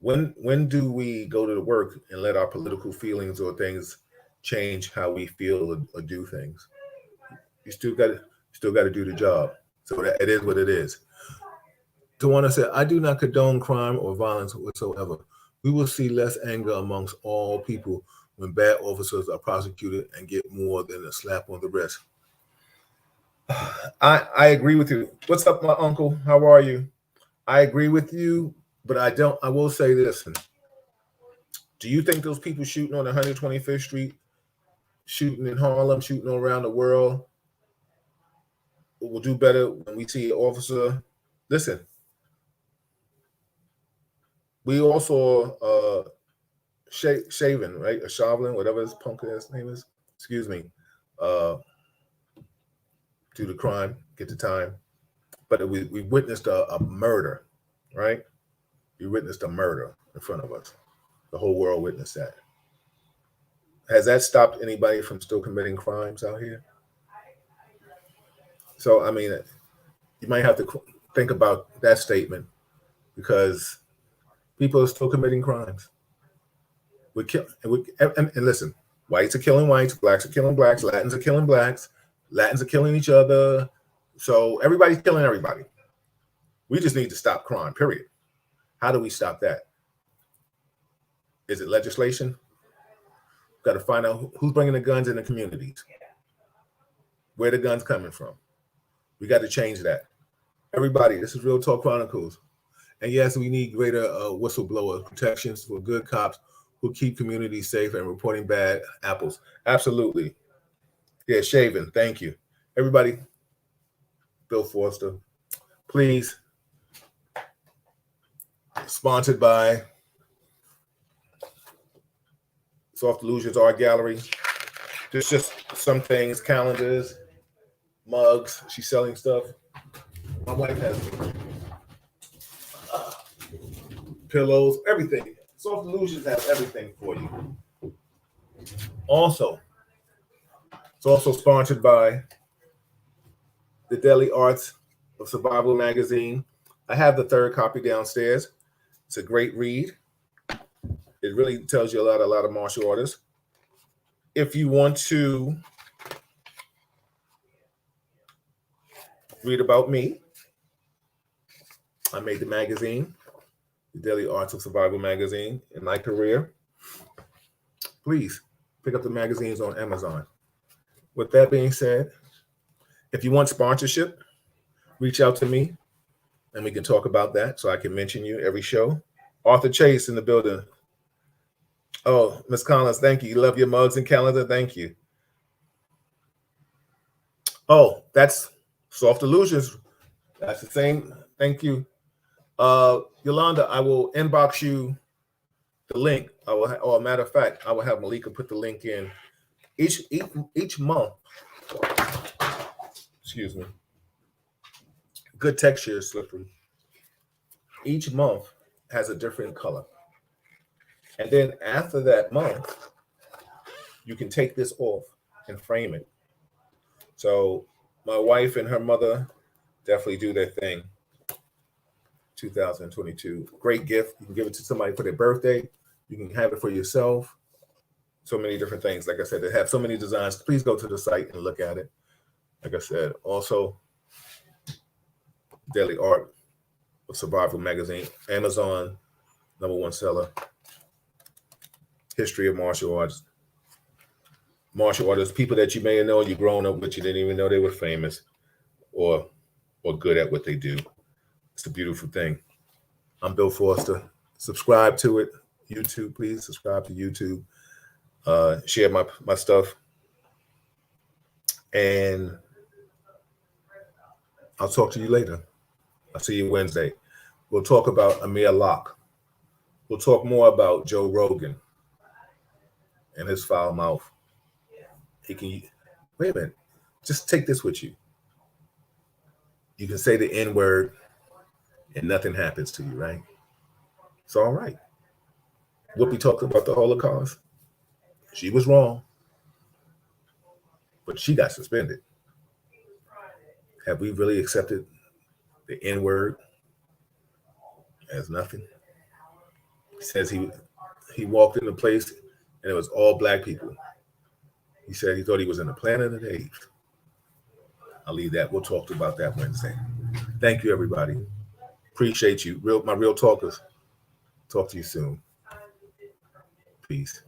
When do we go to work and let our political feelings or things change how we feel or do things? You still got to do the job. So that it is what it is. Tawana said, I do not condone crime or violence whatsoever. We will see less anger amongst all people when bad officers are prosecuted and get more than a slap on the wrist. I agree with you. What's up, my uncle? How are you? I agree with you, but I will say this. Do you think those people shooting on 125th Street, shooting in Harlem, shooting around the world will do better when we see an officer? Listen, we all saw Shaven, right? Or Shavlin, whatever his punk ass name is. Excuse me. Do the crime, get the time. But we witnessed a murder, right? We witnessed a murder in front of us. The whole world witnessed that. Has that stopped anybody from still committing crimes out here? So, I mean, you might have to think about that statement because people are still committing crimes. And listen, whites are killing whites, blacks are killing blacks, Latins are killing blacks, Latins are killing each other. So everybody's killing everybody. We just need to stop crime, period. How do we stop that? Is it legislation? Got to find out who's bringing the guns in the communities. Where the guns coming from? We got to change that. Everybody, this is Real Talk Chronicles. And yes, we need greater whistleblower protections for good cops who keep communities safe and reporting bad apples. Absolutely. Yeah, Shaven, thank you. Everybody, Bill Forster, please. Sponsored by Soft Illusions Art Gallery. There's just some things, calendars, mugs. She's selling stuff. My wife has pillows, everything. Soft Illusions has everything for you. Also, it's also sponsored by the Daily Arts of Survival magazine. I have the third copy downstairs. It's a great read. It really tells you a lot of martial artists. If you want to read about me, I made the magazine, the Daily Arts of Survival magazine, in my career. Please pick up the magazines on Amazon. With that being said, if you want sponsorship, reach out to me and we can talk about that so I can mention you every show. Arthur Chase in the building. Oh, Miss Collins, thank you. You love your mugs and calendar. Thank you. Oh, that's Soft Illusions. That's the same. Thank you. Yolanda, I will inbox you the link. I will, or a matter of fact, I will have Malika put the link in each month. Excuse me. Good texture is slippery. Each month has a different color. And then after that month, you can take this off and frame it. So my wife and her mother definitely do their thing. 2022. Great gift. You can give it to somebody for their birthday. You can have it for yourself. So many different things. Like I said, they have so many designs. Please go to the site and look at it. Like I said, also Daily Art of Survival Magazine, Amazon, #1 seller. History of martial arts. Martial artists, people that you may know you've grown up with, you didn't even know they were famous or good at what they do. It's a beautiful thing. I'm Bill Foster. Subscribe to it. YouTube, please subscribe to YouTube. Share my stuff. And I'll talk to you later. I'll see you Wednesday. We'll talk about Amir Locke. We'll talk more about Joe Rogan and his foul mouth. He can, wait a minute, just take this with you. You can say the N-word and nothing happens to you, right? It's all right. Whoopi talked about the Holocaust. She was wrong, but she got suspended. Have we really accepted the N-word as nothing? He says he walked in a place and it was all black people. He said he thought he was in the planet of the apes. I'll leave that. We'll talk about that Wednesday. Thank you, everybody. Appreciate you. My real talkers. Talk to you soon. Peace.